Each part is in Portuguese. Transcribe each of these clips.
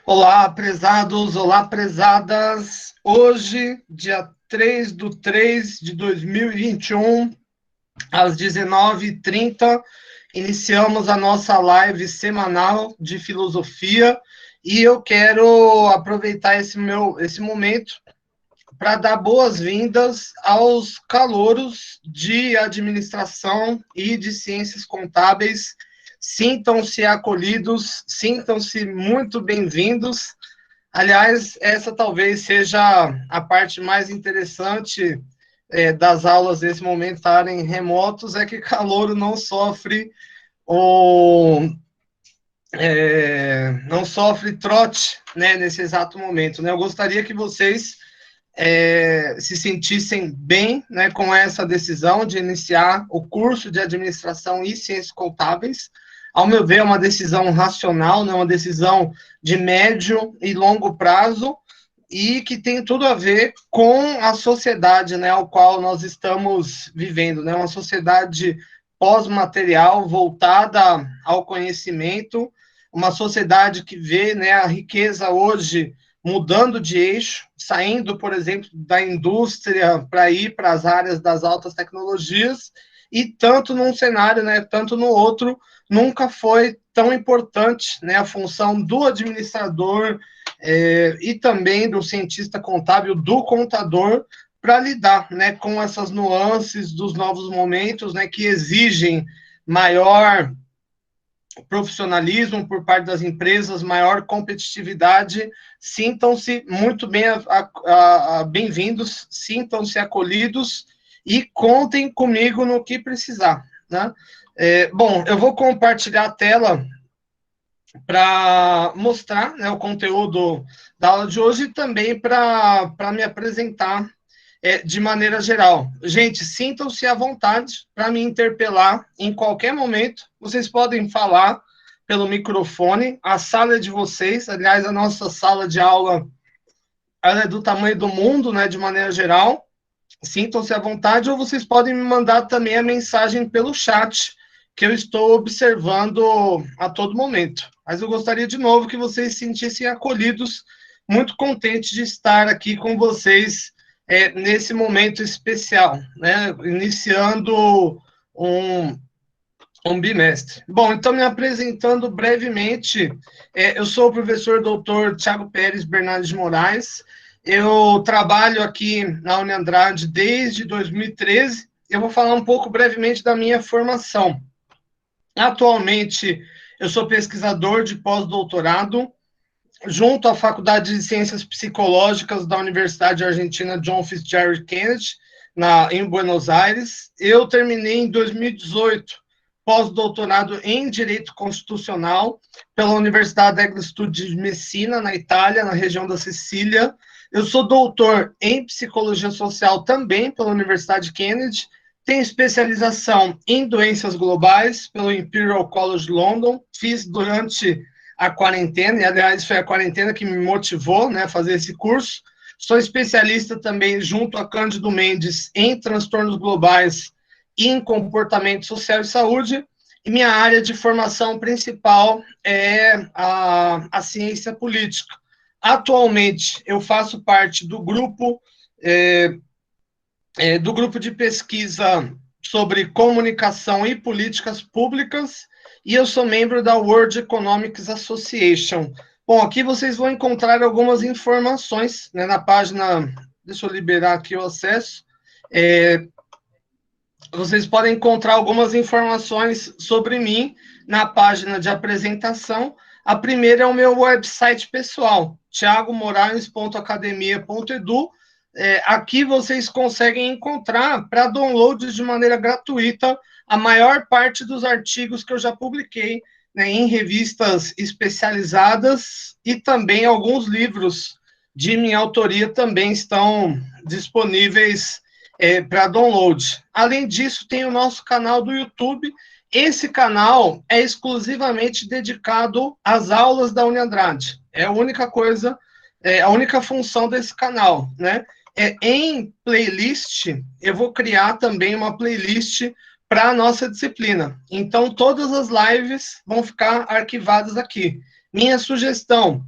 Olá, prezados, olá, prezadas. Hoje, dia 3/3 de 2021, às 19h30, iniciamos a nossa live semanal de filosofia e eu quero aproveitar esse momento para dar boas-vindas aos calouros de administração e de ciências contábeis. Sintam-se acolhidos, sintam-se muito bem-vindos. Aliás, essa talvez seja a parte mais interessante das aulas nesse momento estarem remotos, é que calouro não sofre não sofre trote, né, nesse exato momento. Né? Eu gostaria que vocês se sentissem bem, né, com essa decisão de iniciar o curso de administração e ciências contábeis. Ao meu ver, é uma decisão racional, né, uma decisão de médio e longo prazo, e que tem tudo a ver com a sociedade, né, ao qual nós estamos vivendo, né, uma sociedade pós-material voltada ao conhecimento, uma sociedade que vê, né, a riqueza hoje mudando de eixo, saindo, por exemplo, da indústria para ir para as áreas das altas tecnologias, e tanto num cenário, né, tanto no outro, nunca foi tão importante, né, a função do administrador e também do cientista contábil, do contador, para lidar, né, com essas nuances dos novos momentos, né, que exigem maior profissionalismo por parte das empresas, maior competitividade. Sintam-se muito bem-vindos, sintam-se acolhidos e contem comigo no que precisar. Né? Bom, eu vou compartilhar a tela para mostrar, né, o conteúdo da aula de hoje e também para me apresentar de maneira geral. Gente, sintam-se à vontade para me interpelar em qualquer momento. Vocês podem falar pelo microfone. A sala é de vocês. Aliás, a nossa sala de aula ela é do tamanho do mundo, né, de maneira geral. Sintam-se à vontade, ou vocês podem me mandar também a mensagem pelo chat, que eu estou observando a todo momento. Mas eu gostaria de novo que vocês se sentissem acolhidos, muito contentes de estar aqui com vocês nesse momento especial, né? Iniciando um, um bimestre. Bom, então, me apresentando brevemente, eu sou o professor doutor Tiago Pérez Bernardes de Moraes. Eu trabalho aqui na Uniandrade desde 2013. Eu vou falar um pouco brevemente da minha formação. Atualmente, eu sou pesquisador de pós-doutorado junto à Faculdade de Ciências Psicológicas da Universidade Argentina John Fitzgerald Kennedy, em Buenos Aires. Eu terminei em 2018 pós-doutorado em Direito Constitucional pela Universidade degli Studi de Messina, na Itália, na região da Sicília. Eu sou doutor em Psicologia Social também pela Universidade Kennedy. Tenho especialização em doenças globais pelo Imperial College London. Fiz durante a quarentena, e aliás foi a quarentena que me motivou, né, a fazer esse curso. Sou especialista também junto a Cândido Mendes em transtornos globais e em comportamento social e saúde, e minha área de formação principal é a ciência política. Atualmente, eu faço parte do grupo de pesquisa sobre comunicação e políticas públicas, e eu sou membro da World Economic Association. Bom, aqui vocês vão encontrar algumas informações, né, na página, deixa eu liberar aqui o acesso, vocês podem encontrar algumas informações sobre mim na página de apresentação. A primeira é o meu website pessoal, thiagomoraes.academia.edu. Aqui vocês conseguem encontrar, para download de maneira gratuita, a maior parte dos artigos que eu já publiquei, né, em revistas especializadas, e também alguns livros de minha autoria também estão disponíveis para download. Além disso, tem o nosso canal do YouTube. Esse canal é exclusivamente dedicado às aulas da Uniandrade. É a única coisa, a única função desse canal, né? Em playlist, eu vou criar também uma playlist para a nossa disciplina. Então, todas as lives vão ficar arquivadas aqui. Minha sugestão,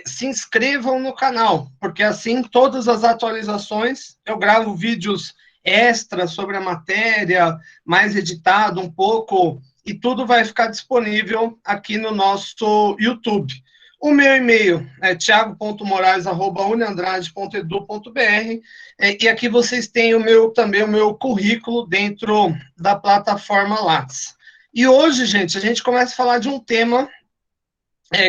se inscrevam no canal, porque assim todas as atualizações, eu gravo vídeos extras sobre a matéria, mais editado um pouco, e tudo vai ficar disponível aqui no nosso YouTube. O meu e-mail é thiago.moraes@uniandrade.edu.br, e aqui vocês têm também o meu currículo dentro da plataforma Lattes. E hoje, gente, a gente começa a falar de um tema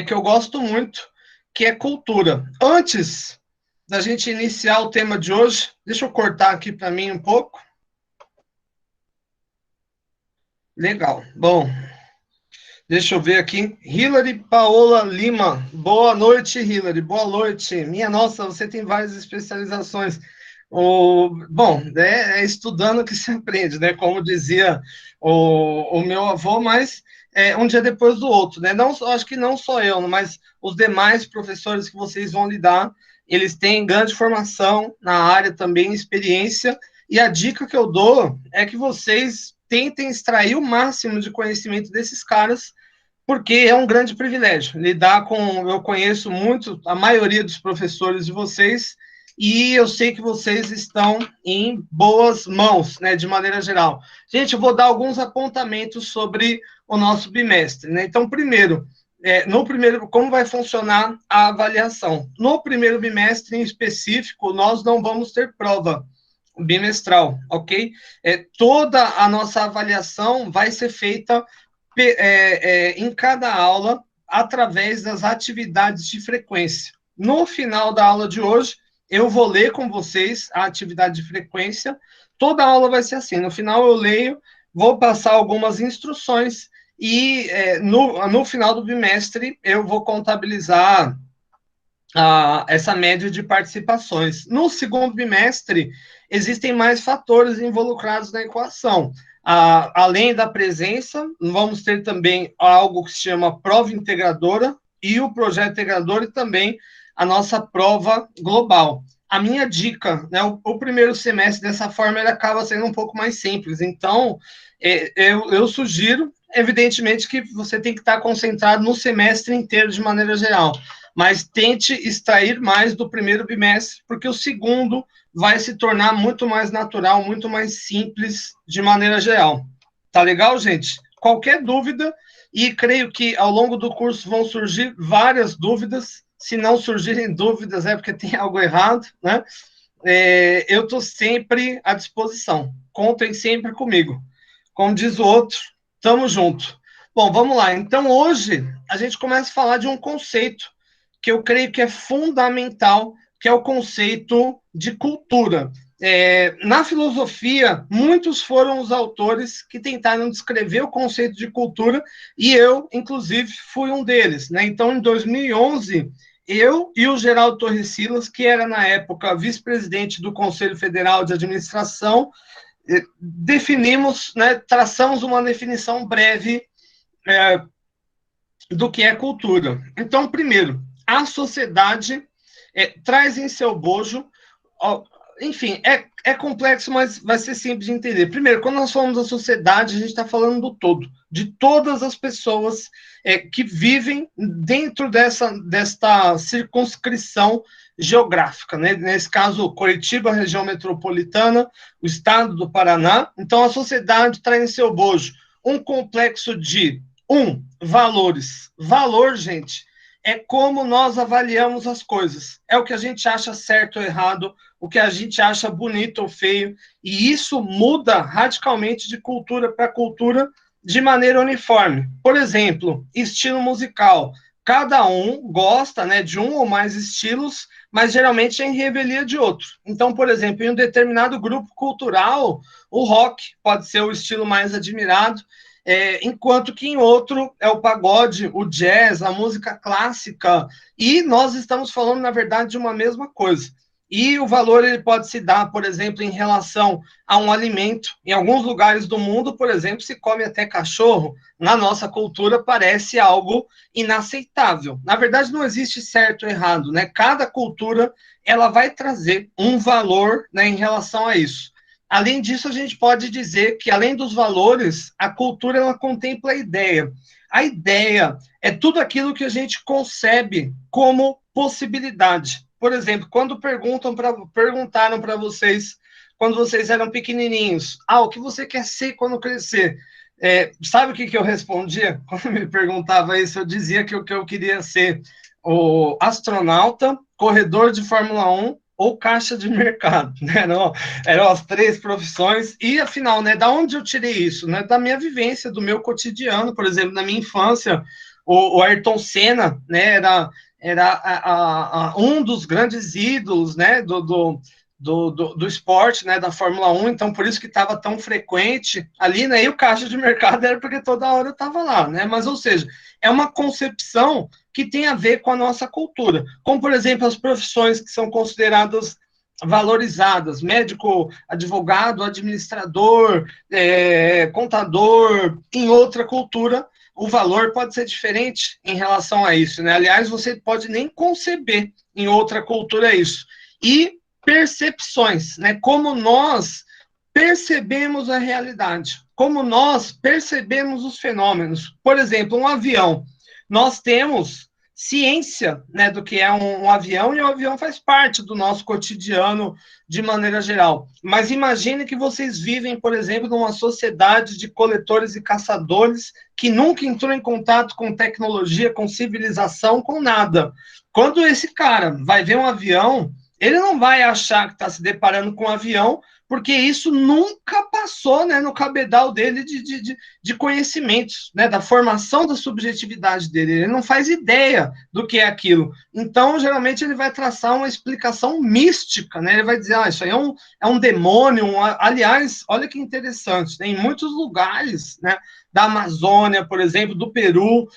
que eu gosto muito, que é cultura. Antes da gente iniciar o tema de hoje, deixa eu cortar aqui para mim um pouco. Legal. Bom, deixa eu ver aqui. Hilary Paola Lima. Boa noite, Hilary. Boa noite. Minha nossa, você tem várias especializações. Bom, é estudando que se aprende, né? Como dizia o meu avô, mas um dia depois do outro, né? Não, acho que não só eu, mas os demais professores que vocês vão lidar, eles têm grande formação na área também, experiência, e a dica que eu dou é que vocês tentem extrair o máximo de conhecimento desses caras, porque é um grande privilégio lidar com. Eu conheço muito a maioria dos professores de vocês e eu sei que vocês estão em boas mãos, né, de maneira geral. Gente, eu vou dar alguns apontamentos sobre o nosso bimestre, né? Então, primeiro, no primeiro, como vai funcionar a avaliação? No primeiro bimestre, em específico, nós não vamos ter prova bimestral, ok? Toda a nossa avaliação vai ser feita em cada aula através das atividades de frequência. No final da aula de hoje, eu vou ler com vocês a atividade de frequência. Toda aula vai ser assim. No final eu leio, vou passar algumas instruções e no final do bimestre eu vou contabilizar essa média de participações. No segundo bimestre, existem mais fatores involucrados na equação. Além da presença, vamos ter também algo que se chama prova integradora e o projeto integrador e também a nossa prova global. A minha dica, né, o primeiro semestre dessa forma ele acaba sendo um pouco mais simples. Então, eu sugiro, evidentemente, que você tem que estar concentrado no semestre inteiro de maneira geral, mas tente extrair mais do primeiro bimestre, porque o segundo vai se tornar muito mais natural, muito mais simples de maneira geral. Tá legal, gente? Qualquer dúvida, e creio que ao longo do curso vão surgir várias dúvidas. Se não surgirem dúvidas, é porque tem algo errado, né? Eu estou sempre à disposição. Contem sempre comigo. Como diz o outro, tamo junto. Bom, vamos lá. Então, hoje, a gente começa a falar de um conceito que eu creio que é fundamental, que é o conceito de cultura. Na filosofia, muitos foram os autores que tentaram descrever o conceito de cultura, e eu, inclusive, fui um deles, né? Então, em 2011, eu e o Geraldo Torres-Silas, que era, na época, vice-presidente do Conselho Federal de Administração, definimos, né, traçamos uma definição breve do que é cultura. Então, primeiro, a sociedade traz em seu bojo, enfim, é complexo, mas vai ser simples de entender. Primeiro, quando nós falamos da sociedade, a gente está falando do todo, de todas as pessoas que vivem dentro desta circunscrição geográfica, né? Nesse caso, Curitiba, região metropolitana, o estado do Paraná. Então, a sociedade traz em seu bojo um complexo de valores. Valor, gente, é como nós avaliamos as coisas. É o que a gente acha certo ou errado, o que a gente acha bonito ou feio, e isso muda radicalmente de cultura para cultura de maneira uniforme. Por exemplo, estilo musical. Cada um gosta, né, de um ou mais estilos, mas geralmente é em revelia de outro. Então, por exemplo, em um determinado grupo cultural, o rock pode ser o estilo mais admirado, enquanto que em outro é o pagode, o jazz, a música clássica, e nós estamos falando, na verdade, de uma mesma coisa. E o valor ele pode se dar, por exemplo, em relação a um alimento. Em alguns lugares do mundo, por exemplo, se come até cachorro. Na nossa cultura parece algo inaceitável. Na verdade, não existe certo ou errado, né? Cada cultura ela vai trazer um valor, né, em relação a isso. Além disso, a gente pode dizer que, além dos valores, a cultura ela contempla a ideia. A ideia é tudo aquilo que a gente concebe como possibilidade. Por exemplo, quando perguntaram para vocês, quando vocês eram pequenininhos, o que você quer ser quando crescer? Sabe o que eu respondia? Quando me perguntava isso, eu dizia que o que eu queria ser o astronauta, corredor de Fórmula 1 ou caixa de mercado, né? Não, eram as três profissões, e afinal, né, da onde eu tirei isso? Né? Da minha vivência, do meu cotidiano, por exemplo, na minha infância, o Ayrton Senna, né, era um dos grandes ídolos, né, do esporte, né, da Fórmula 1, então por isso que estava tão frequente ali, né, e o caixa de mercado era porque toda hora eu estava lá, né, mas, ou seja, é uma concepção que tem a ver com a nossa cultura, como, por exemplo, as profissões que são consideradas valorizadas, médico, advogado, administrador, contador, em outra cultura, o valor pode ser diferente em relação a isso, né? Aliás, você pode nem conceber em outra cultura isso. E percepções, né? Como nós percebemos a realidade, como nós percebemos os fenômenos. Por exemplo, um avião. Nós temos ciência, né, do que é um avião, e o avião faz parte do nosso cotidiano de maneira geral. Mas imagine que vocês vivem, por exemplo, numa sociedade de coletores e caçadores que nunca entrou em contato com tecnologia, com civilização, com nada. Quando esse cara vai ver um avião, ele não vai achar que está se deparando com um avião, porque isso nunca passou, né, no cabedal dele de conhecimentos, né, da formação da subjetividade dele. Ele não faz ideia do que é aquilo. Então, geralmente, ele vai traçar uma explicação mística, né? Ele vai dizer, isso aí é um demônio. Aliás, olha que interessante, né? Em muitos lugares, né, da Amazônia, por exemplo, do Peru,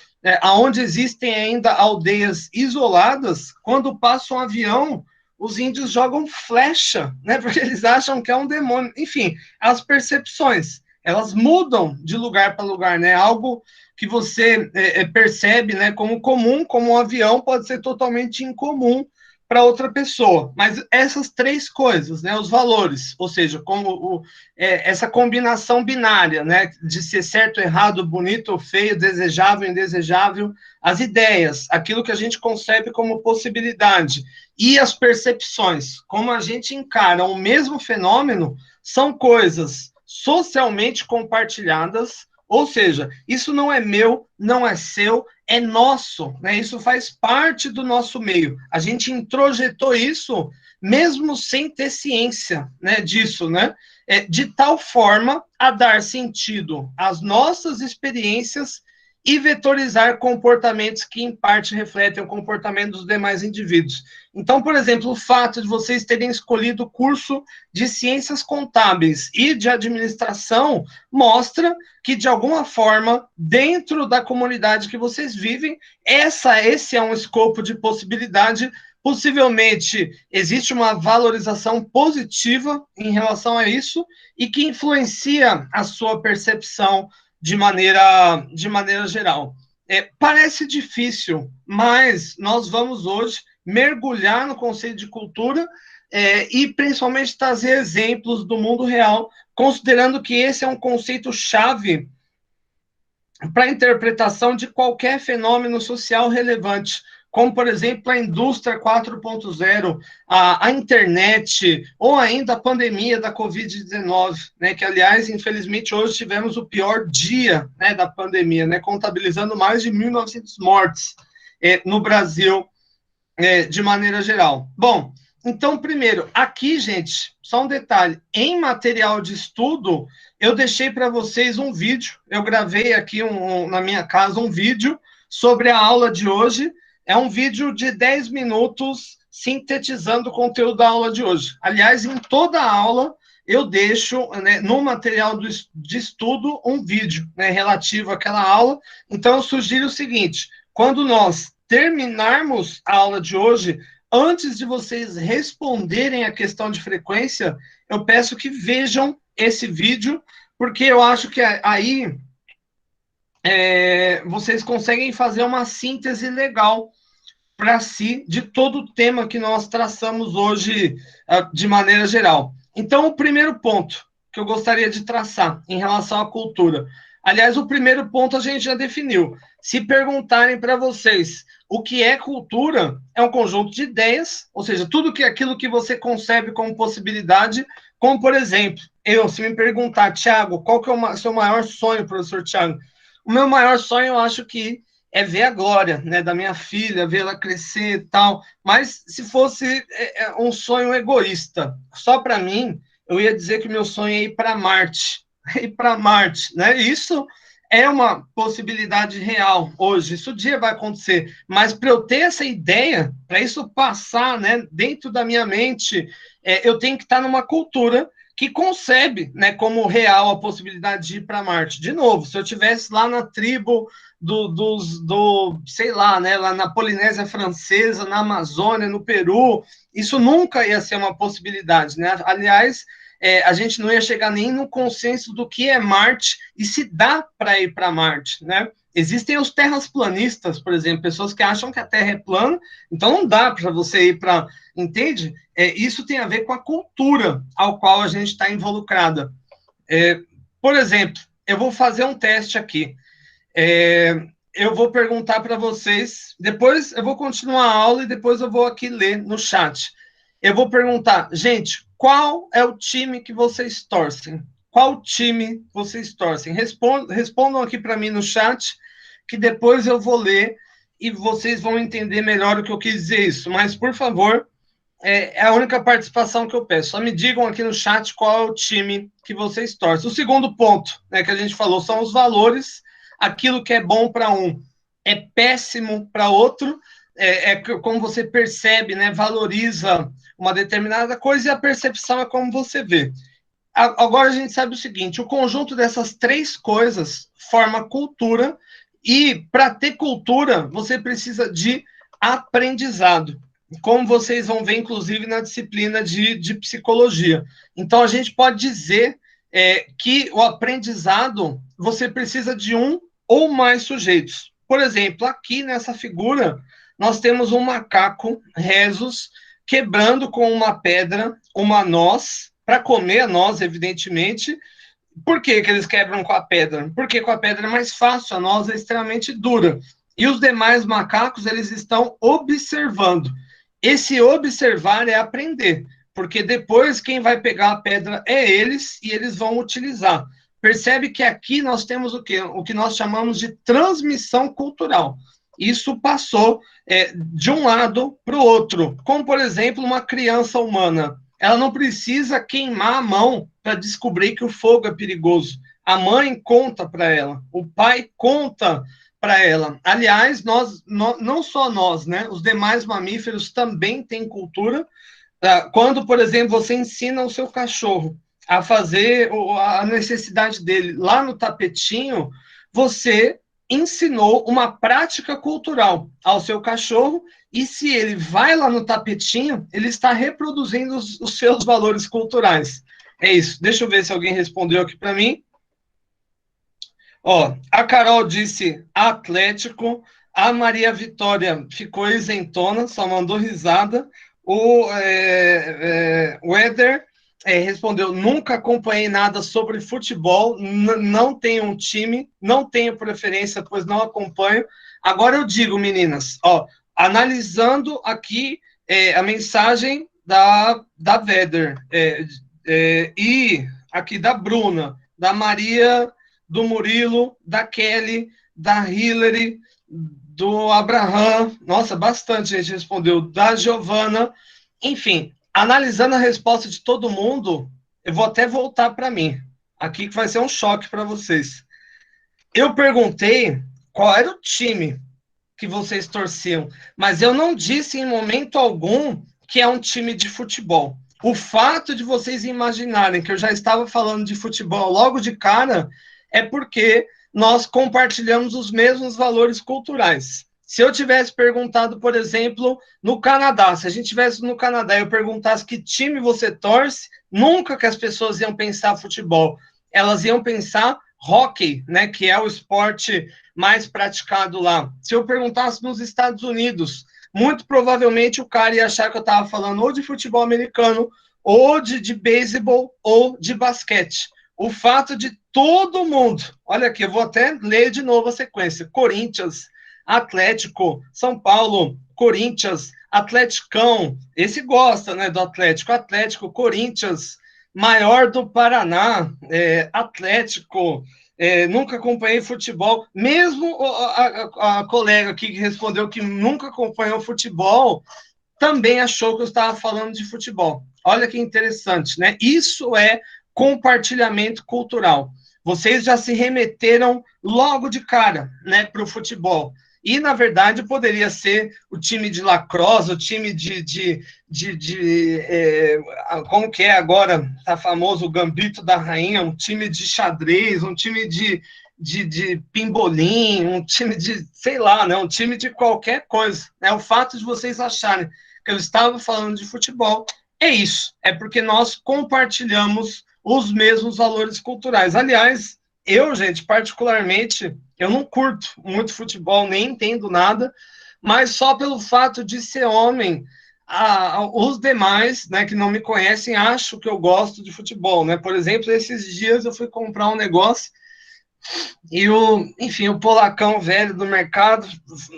onde existem ainda aldeias isoladas, quando passa um avião, os índios jogam flecha, né? Porque eles acham que é um demônio. Enfim, as percepções, elas mudam de lugar para lugar, né? Algo que você percebe, né, como comum, como um avião, pode ser totalmente incomum para outra pessoa. Mas essas três coisas, né, os valores, ou seja, como essa combinação binária, né, de ser certo, errado, bonito ou feio, desejável, indesejável, as ideias, aquilo que a gente concebe como possibilidade, e as percepções, como a gente encara o mesmo fenômeno, são coisas socialmente compartilhadas, ou seja, isso não é meu, não é seu, é nosso, né? Isso faz parte do nosso meio. A gente introjetou isso mesmo sem ter ciência, né, disso, né? De tal forma a dar sentido às nossas experiências e vetorizar comportamentos que, em parte, refletem o comportamento dos demais indivíduos. Então, por exemplo, o fato de vocês terem escolhido o curso de ciências contábeis e de administração mostra que, de alguma forma, dentro da comunidade que vocês vivem, esse é um escopo de possibilidade. Possivelmente existe uma valorização positiva em relação a isso e que influencia a sua percepção de maneira geral. Parece difícil, mas nós vamos hoje mergulhar no conceito de cultura e principalmente trazer exemplos do mundo real, considerando que esse é um conceito chave para a interpretação de qualquer fenômeno social relevante, como, por exemplo, a indústria 4.0, a internet, ou ainda a pandemia da Covid-19, né, que, aliás, infelizmente, hoje tivemos o pior dia, né, da pandemia, né, contabilizando mais de 1.900 mortes no Brasil, de maneira geral. Bom, então, primeiro, aqui, gente, só um detalhe, em material de estudo, eu deixei para vocês um vídeo, eu gravei aqui na minha casa um vídeo sobre a aula de hoje, é um vídeo de 10 minutos sintetizando o conteúdo da aula de hoje. Aliás, em toda a aula, eu deixo, né, no material de estudo um vídeo, né, relativo àquela aula. Então, eu sugiro o seguinte, quando nós terminarmos a aula de hoje, antes de vocês responderem a questão de frequência, eu peço que vejam esse vídeo, porque eu acho que aí vocês conseguem fazer uma síntese legal para si de todo o tema que nós traçamos hoje de maneira geral. Então, o primeiro ponto que eu gostaria de traçar em relação à cultura. Aliás, o primeiro ponto a gente já definiu. Se perguntarem para vocês o que é cultura, é um conjunto de ideias, ou seja, tudo que aquilo que você concebe como possibilidade, como, por exemplo, se me perguntar, Tiago, qual que é o seu maior sonho, professor Tiago? O meu maior sonho, eu acho que é ver a glória, né, da minha filha, ver ela crescer e tal. Mas se fosse um sonho egoísta, só para mim, eu ia dizer que o meu sonho é ir para Marte. Ir para Marte, né? Isso é uma possibilidade real hoje. Isso um dia vai acontecer. Mas para eu ter essa ideia, para isso passar, né, dentro da minha mente, eu tenho que estar numa cultura que concebe, né, como real a possibilidade de ir para Marte. De novo, se eu tivesse lá na tribo sei lá, né, lá na Polinésia Francesa, na Amazônia, no Peru, isso nunca ia ser uma possibilidade, né? Aliás, a gente não ia chegar nem no consenso do que é Marte e se dá para ir para Marte, né? Existem os terraplanistas, por exemplo, pessoas que acham que a Terra é plana, então não dá para você ir para, entende? Isso tem a ver com a cultura ao qual a gente está involucrada. Por exemplo, eu vou fazer um teste aqui. Eu vou perguntar para vocês, depois eu vou continuar a aula e depois eu vou aqui ler no chat. Eu vou perguntar, gente, qual é o time que vocês torcem? Qual time vocês torcem? Respondam aqui para mim no chat, que depois eu vou ler e vocês vão entender melhor o que eu quis dizer isso. Mas, por favor, é a única participação que eu peço. Só me digam aqui no chat qual é o time que vocês torcem. O segundo ponto, né, que a gente falou são os valores. Aquilo que é bom para um é péssimo para outro. Como você percebe, né, valoriza uma determinada coisa e a percepção é como você vê. Agora a gente sabe o seguinte: o conjunto dessas três coisas forma cultura, e para ter cultura você precisa de aprendizado, como vocês vão ver, inclusive, na disciplina de psicologia. Então, a gente pode dizer que o aprendizado, você precisa de um ou mais sujeitos. Por exemplo, aqui nessa figura, nós temos um macaco, Rhesus, quebrando com uma pedra uma noz, para comer a noz, evidentemente. Por que eles quebram com a pedra? Porque com a pedra é mais fácil, a noz é extremamente dura. E os demais macacos, eles estão observando. Esse observar é aprender, porque depois quem vai pegar a pedra é eles e eles vão utilizar. Percebe que aqui nós temos o quê? O que nós chamamos de transmissão cultural. Isso passou de um lado para o outro, como, por exemplo, uma criança humana. Ela não precisa queimar a mão para descobrir que o fogo é perigoso. A mãe conta para ela, o pai conta para ela. Aliás, não só nós, né? Os demais mamíferos também têm cultura. Quando, por exemplo, você ensina o seu cachorro a fazer a necessidade dele lá no tapetinho, você ensinou uma prática cultural ao seu cachorro, e se ele vai lá no tapetinho, ele está reproduzindo os seus valores culturais. É isso. Deixa eu ver se alguém respondeu aqui para mim. A Carol disse Atlético, a Maria Vitória ficou isentona, só mandou risada. O Weather respondeu: nunca acompanhei nada sobre futebol, não tenho um time, não tenho preferência, pois não acompanho. Agora eu digo, meninas, analisando aqui a mensagem da Weather e aqui da Bruna, da Maria, do Murilo, da Kelly, da Hillary, do Abraham, nossa, bastante gente respondeu, da Giovana, enfim, analisando a resposta de todo mundo, eu vou até voltar para mim, aqui que vai ser um choque para vocês. Eu perguntei qual era o time que vocês torciam, mas eu não disse em momento algum que é um time de futebol. O fato de vocês imaginarem que eu já estava falando de futebol logo de cara é porque nós compartilhamos os mesmos valores culturais. Se eu tivesse perguntado, por exemplo, no Canadá, se a gente tivesse no Canadá e eu perguntasse que time você torce, nunca que as pessoas iam pensar futebol. Elas iam pensar hockey, né, que é o esporte mais praticado lá. Se eu perguntasse nos Estados Unidos, muito provavelmente o cara ia achar que eu estava falando ou de futebol americano, ou de beisebol, ou de basquete. o fato de todo mundo, olha aqui, eu vou até ler de novo a sequência, Corinthians, Atlético, São Paulo, Corinthians, Atleticão, esse gosta, né, do Atlético, Atlético, Corinthians, maior do Paraná, Atlético, nunca acompanhei futebol, mesmo a colega aqui que respondeu que nunca acompanhou futebol, também achou que eu estava falando de futebol. Olha que interessante, né? Isso é compartilhamento cultural. Vocês já se remeteram logo de cara, né, para o futebol. E, na verdade, poderia ser o time de lacrosse, o time como que é agora, tá famoso o Gambito da Rainha, um time de xadrez, um time de pimbolim, um time de, sei lá, né, um time de qualquer coisa. Né? O fato de vocês acharem que eu estava falando de futebol é isso, é porque nós compartilhamos os mesmos valores culturais. Aliás, eu, gente, particularmente, eu não curto muito futebol, nem entendo nada, mas só pelo fato de ser homem, os demais, né, que não me conhecem, acham que eu gosto de futebol, né? Por exemplo, esses dias eu fui comprar um negócio e enfim, o polacão velho do mercado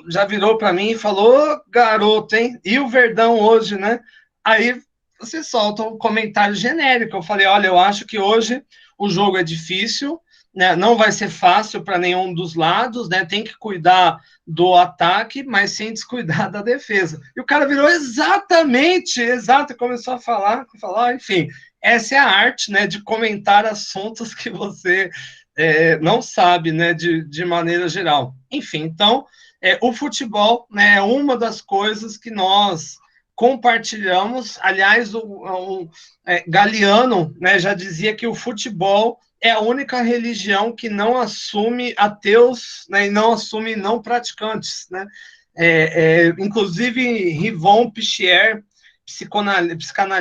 já virou para mim e falou: garoto, hein? E o Verdão hoje, né? Aí você solta um comentário genérico. Eu falei: olha, eu acho que hoje o jogo é difícil, né? Não vai ser fácil para nenhum dos lados, né? Tem que cuidar do ataque, mas sem descuidar da defesa. E o cara virou exato, começou a falar, enfim. Essa é a arte, né, de comentar assuntos que você não sabe, né, de maneira geral. Enfim, então, o futebol, né, é uma das coisas que nós compartilhamos. Aliás, Galiano, né, já dizia que o futebol é a única religião que não assume ateus, né, e não assume não praticantes, né? Inclusive, Rivon Pichier,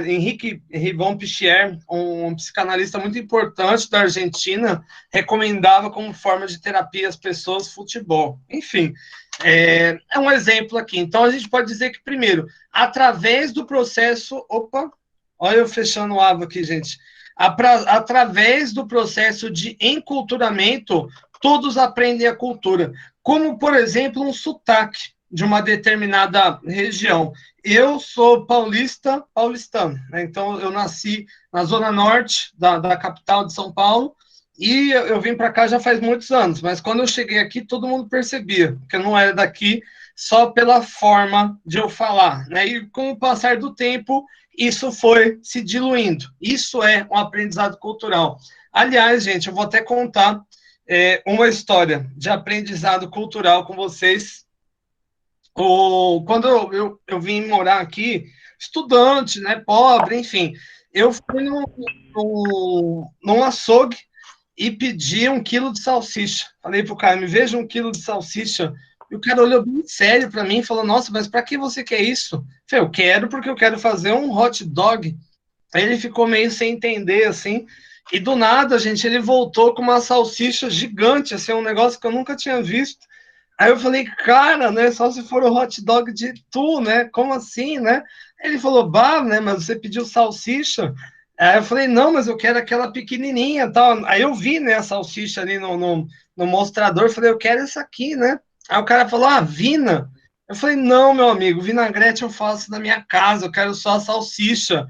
Henrique Rivon Pichier, um psicanalista muito importante da Argentina, recomendava como forma de terapia às pessoas futebol. Enfim, é um exemplo aqui. Então, a gente pode dizer que, primeiro, através do processo... Opa, olha eu fechando o aba aqui, gente. Através do processo de enculturamento, todos aprendem a cultura. Como, por exemplo, um sotaque de uma determinada região. Eu sou paulistano, né? Então eu nasci na zona norte da capital de São Paulo e eu vim para cá já faz muitos anos, mas quando eu cheguei aqui todo mundo percebia que eu não era daqui só pela forma de eu falar, né? E com o passar do tempo isso foi se diluindo. Isso é um aprendizado cultural. Aliás, gente, eu vou até contar uma história de aprendizado cultural com vocês. Quando eu vim morar aqui, estudante, né, pobre, enfim, eu fui num açougue e pedi 1 quilo de salsicha. Falei pro cara, me veja 1 quilo de salsicha. E o cara olhou bem sério para mim e falou, nossa, mas para que você quer isso? Eu falei, eu quero porque eu quero fazer um hot dog. Aí ele ficou meio sem entender, assim, e do nada, gente, ele voltou com uma salsicha gigante, assim, um negócio que eu nunca tinha visto. Aí eu falei, cara, né, só se for o hot dog de tu, né, como assim, né? Ele falou, bah, né, mas você pediu salsicha? Aí eu falei, não, mas eu quero aquela pequenininha, tal. Aí eu vi, né, a salsicha ali no mostrador, falei, eu quero essa aqui, né? Aí o cara falou, vina. Eu falei, não, meu amigo, vinagrete eu faço na minha casa, eu quero só a salsicha.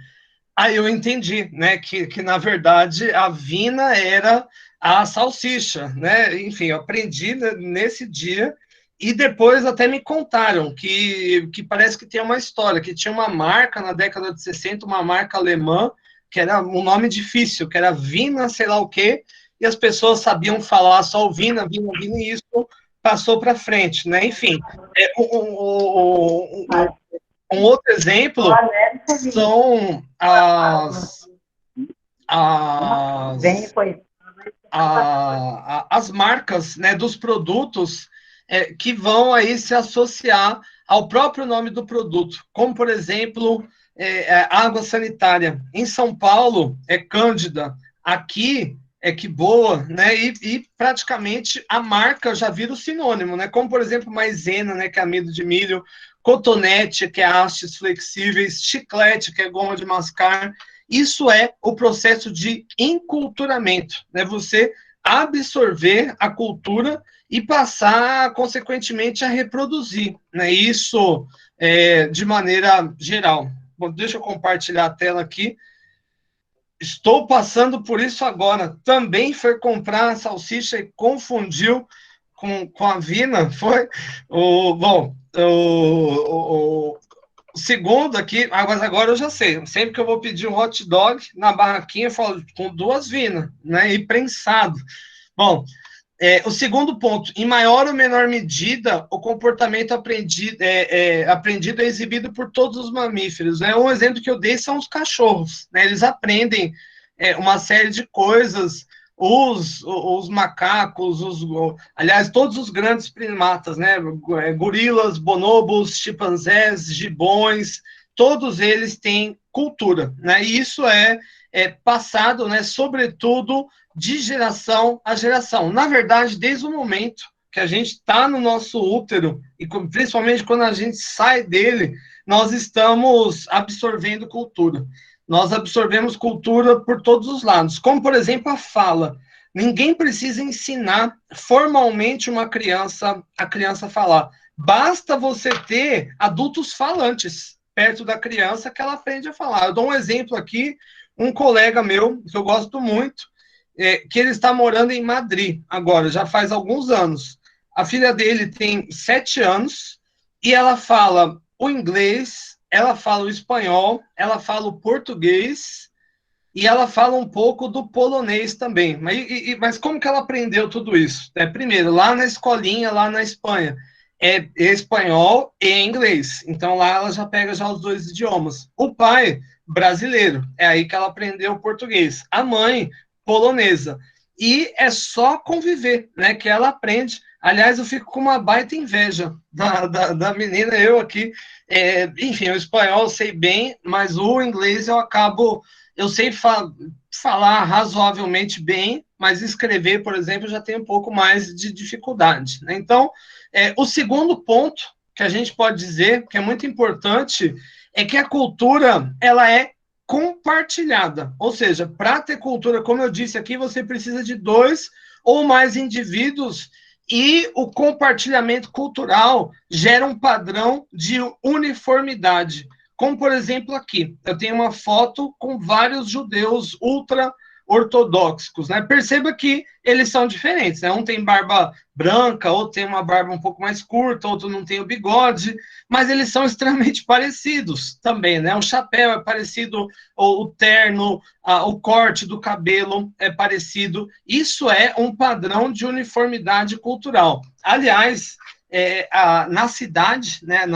Aí eu entendi, né, que na verdade a vina era a salsicha, né? Enfim, eu aprendi nesse dia e depois até me contaram que parece que tem uma história, que tinha uma marca na década de 60, uma marca alemã, que era um nome difícil, que era Vina, sei lá o quê, e as pessoas sabiam falar só o Vina, Vina, Vina, e isso passou para frente, né? Enfim, um outro exemplo são as marcas, né, dos produtos que vão aí se associar ao próprio nome do produto, como, por exemplo, água sanitária. Em São Paulo é Cândida, aqui é Que Boa, né? E praticamente a marca já vira o sinônimo, né? Como, por exemplo, maisena, né, que é amido de milho, cotonete, que é hastes flexíveis, chiclete, que é goma de mascar. Isso é o processo de enculturamento, né? Você absorver a cultura e passar, consequentemente, a reproduzir, né? Isso de maneira geral. Bom, deixa eu compartilhar a tela aqui. Estou passando por isso agora. Também foi comprar a salsicha e confundiu com a Vina. Foi o segundo aqui, mas agora eu já sei. Sempre que eu vou pedir um hot dog na barraquinha, eu falo com 2 Vina, né? E prensado. Bom, o segundo ponto, em maior ou menor medida, o comportamento aprendido é exibido por todos os mamíferos. Né? Um exemplo que eu dei são os cachorros. Né? Eles aprendem uma série de coisas, os macacos, aliás, todos os grandes primatas, né? Gorilas, bonobos, chimpanzés, gibões, todos eles têm cultura. Né? E isso é passado, né, sobretudo, de geração a geração. Na verdade, desde o momento que a gente está no nosso útero, e principalmente quando a gente sai dele, nós estamos absorvendo cultura. Nós absorvemos cultura por todos os lados, como, por exemplo, a fala. Ninguém precisa ensinar formalmente uma criança a falar. Basta você ter adultos falantes perto da criança que ela aprende a falar. Eu dou um exemplo aqui, um colega meu, que eu gosto muito, que ele está morando em Madrid agora, já faz alguns anos. A filha dele tem 7 anos e ela fala o inglês, ela fala o espanhol, ela fala o português e ela fala um pouco do polonês também. Mas como que ela aprendeu tudo isso? Primeiro, lá na escolinha, lá na Espanha, é espanhol e inglês. Então lá ela já pega já os 2 idiomas. O pai, brasileiro, é aí que ela aprendeu o português. A mãe, polonesa. E é só conviver, né, que ela aprende. Aliás, eu fico com uma baita inveja da menina, eu aqui. Enfim, o espanhol eu sei bem, mas o inglês eu sei falar razoavelmente bem, mas escrever, por exemplo, já tem um pouco mais de dificuldade. Né? Então, o segundo ponto que a gente pode dizer, que é muito importante, é que a cultura ela é compartilhada. Ou seja, para ter cultura, como eu disse aqui, você precisa de 2 ou mais indivíduos e o compartilhamento cultural gera um padrão de uniformidade. Como, por exemplo, aqui, eu tenho uma foto com vários judeus ultra-ortodoxos, né? Perceba que eles são diferentes, né? Um tem barba branca, outro tem uma barba um pouco mais curta, outro não tem o bigode, mas eles são extremamente parecidos também, né? O chapéu é parecido, o terno, o corte do cabelo é parecido. Isso é um padrão de uniformidade cultural. Aliás, na cidade, né,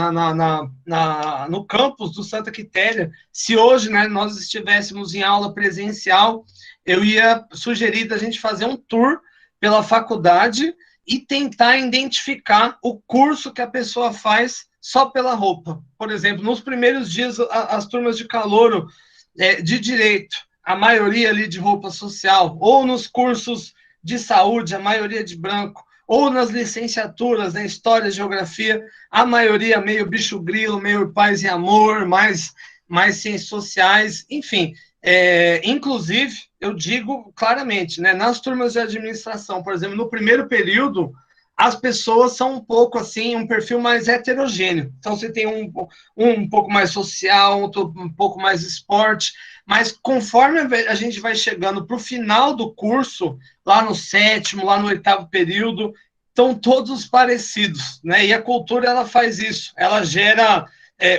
no campus do Santa Quitéria, se hoje, né, nós estivéssemos em aula presencial, eu ia sugerir da gente fazer um tour pela faculdade e tentar identificar o curso que a pessoa faz só pela roupa. Por exemplo, nos primeiros dias, as turmas de calouro de direito, a maioria ali de roupa social, ou nos cursos de saúde, a maioria de branco, ou nas licenciaturas, né, História e Geografia, a maioria meio bicho grilo, meio paz e amor, mais ciências sociais, enfim. Inclusive, eu digo claramente, né, nas turmas de administração, por exemplo, no primeiro período, as pessoas são um pouco assim, um perfil mais heterogêneo. Então, você tem um pouco mais social, um pouco mais esporte, mas conforme a gente vai chegando para o final do curso, lá no 7º, lá no 8º período, estão todos parecidos, né? E a cultura, ela faz isso, ela gera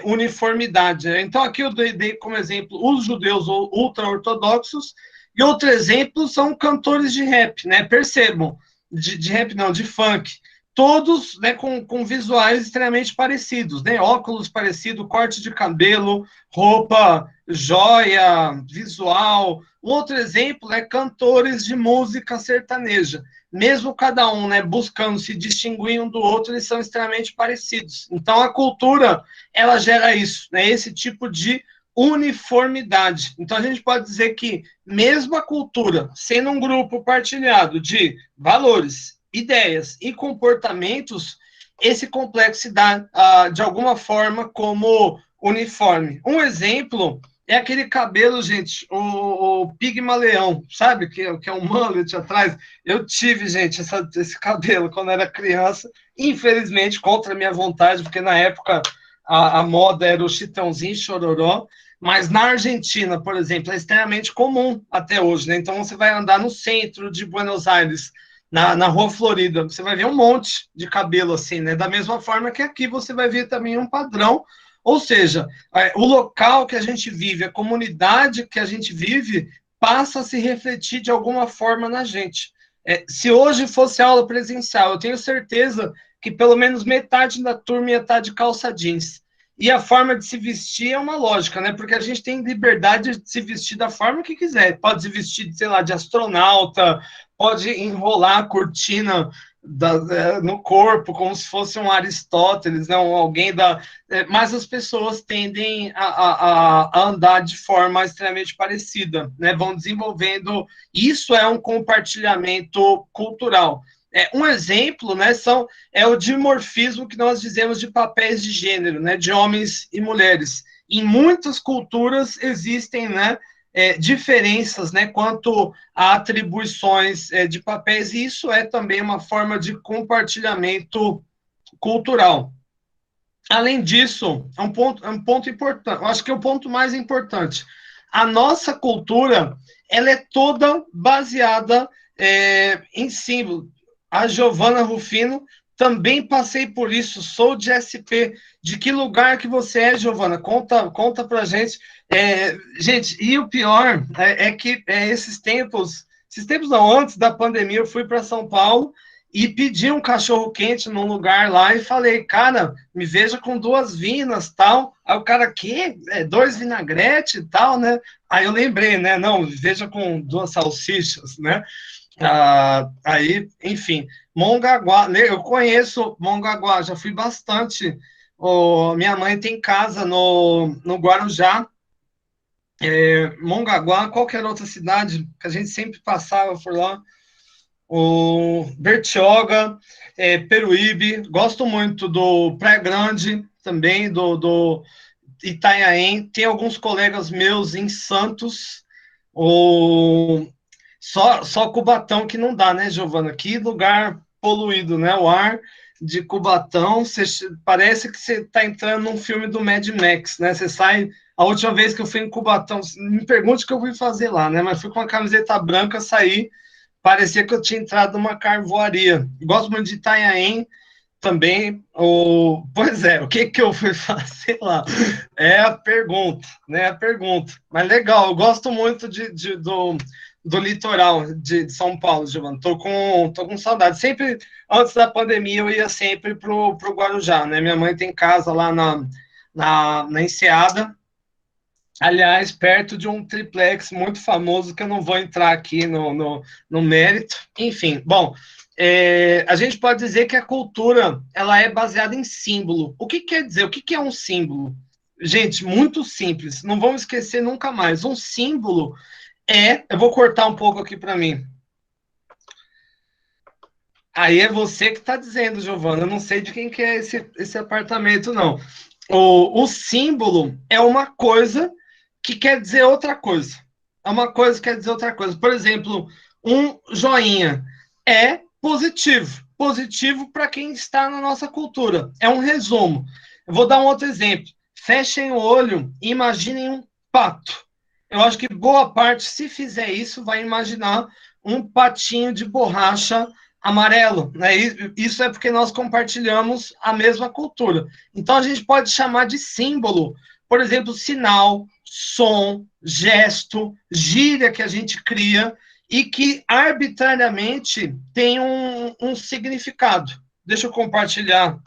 uniformidade. Né? Então, aqui eu dei como exemplo os judeus ultra-ortodoxos, e outro exemplo são cantores de rap, né? Percebam, de rap não, de funk, todos, né, com visuais extremamente parecidos, né? Óculos parecidos, corte de cabelo, roupa, joia, visual. Outro exemplo é cantores de música sertaneja. Mesmo cada um, né, buscando se distinguir um do outro, eles são extremamente parecidos. Então, a cultura, ela gera isso, né? Esse tipo de uniformidade. Então, a gente pode dizer que, mesmo a cultura sendo um grupo partilhado de valores, ideias e comportamentos, esse complexo se dá, de alguma forma, como uniforme. Um exemplo É aquele cabelo, gente, o Pigmaleão, sabe? Que é um mullet atrás. Eu tive, gente, esse cabelo quando era criança, infelizmente, contra a minha vontade, porque na época a moda era o Chitãozinho Chororó, mas na Argentina, por exemplo, é extremamente comum até hoje, né? Então você vai andar no centro de Buenos Aires, na Rua Florida, você vai ver um monte de cabelo assim, né? Da mesma forma que aqui você vai ver também um padrão, ou seja, o local que a gente vive, a comunidade que a gente vive, passa a se refletir de alguma forma na gente. Se hoje fosse aula presencial, eu tenho certeza que pelo menos metade da turma ia estar de calça jeans. E a forma de se vestir é uma lógica, né? Porque a gente tem liberdade de se vestir da forma que quiser. Pode se vestir, sei lá, de astronauta, pode enrolar a cortina no corpo, como se fosse um Aristóteles, né? Alguém da. Mas as pessoas tendem a andar de forma extremamente parecida, né? Vão desenvolvendo. Isso é um compartilhamento cultural. Um exemplo, né, é o dimorfismo que nós dizemos de papéis de gênero, né, de homens e mulheres. Em muitas culturas existem, né, diferenças, né, quanto a atribuições de papéis, e isso é também uma forma de compartilhamento cultural. Além disso, é um ponto importante, eu acho que é o ponto mais importante. A nossa cultura, ela é toda baseada em símbolo. A Giovana Rufino, também passei por isso, sou de SP. De que lugar que você é, Giovana? Conta pra gente. Gente, e o pior é que esses tempos não, antes da pandemia, eu fui para São Paulo e pedi um cachorro quente num lugar lá e falei, cara, me veja com 2 vinas, tal. Aí o cara, quê? 2 vinagrete e tal, né? Aí eu lembrei, né? Não, veja com 2 salsichas, né? Aí, enfim, Mongaguá, eu conheço Mongaguá, já fui bastante. Minha mãe tem casa no Guarujá, Mongaguá, qualquer outra cidade que a gente sempre passava por lá. O Bertioga, Peruíbe, gosto muito do Praia Grande também, do Itanhaém. Tem alguns colegas meus em Santos, o só Cubatão que não dá, né, Giovana? Que lugar poluído, né? O ar de Cubatão, parece que você está entrando num filme do Mad Max, né? Você sai. A última vez que eu fui em Cubatão, me pergunte o que eu fui fazer lá, né? Mas fui com uma camiseta branca, saí, parecia que eu tinha entrado numa carvoaria. Gosto muito de Itanhaém também. Pois é, o que que eu fui fazer lá? É a pergunta, né? A pergunta. Mas legal, eu gosto muito do litoral de São Paulo, Giovanni. Tô com saudade. Sempre, antes da pandemia, eu ia sempre pro Guarujá, né? Minha mãe tem casa lá na Enseada. Aliás, perto de um triplex muito famoso, que eu não vou entrar aqui no mérito. Enfim, bom, a gente pode dizer que a cultura ela é baseada em símbolo. O que quer dizer? O que é um símbolo? Gente, muito simples. Não vamos esquecer nunca mais. Um símbolo eu vou cortar um pouco aqui para mim. Aí é você que está dizendo, Giovana. Eu não sei de quem que é esse apartamento, não. O símbolo é uma coisa que quer dizer outra coisa. É uma coisa que quer dizer outra coisa. Por exemplo, um joinha é positivo. Positivo para quem está na nossa cultura. É um resumo. Eu vou dar um outro exemplo. Fechem o olho e imaginem um pato. Eu acho que boa parte, se fizer isso, vai imaginar um patinho de borracha amarelo, né? Isso é porque nós compartilhamos a mesma cultura. Então a gente pode chamar de símbolo, por exemplo, sinal, som, gesto, gíria que a gente cria e que arbitrariamente tem um significado. Deixa eu compartilhar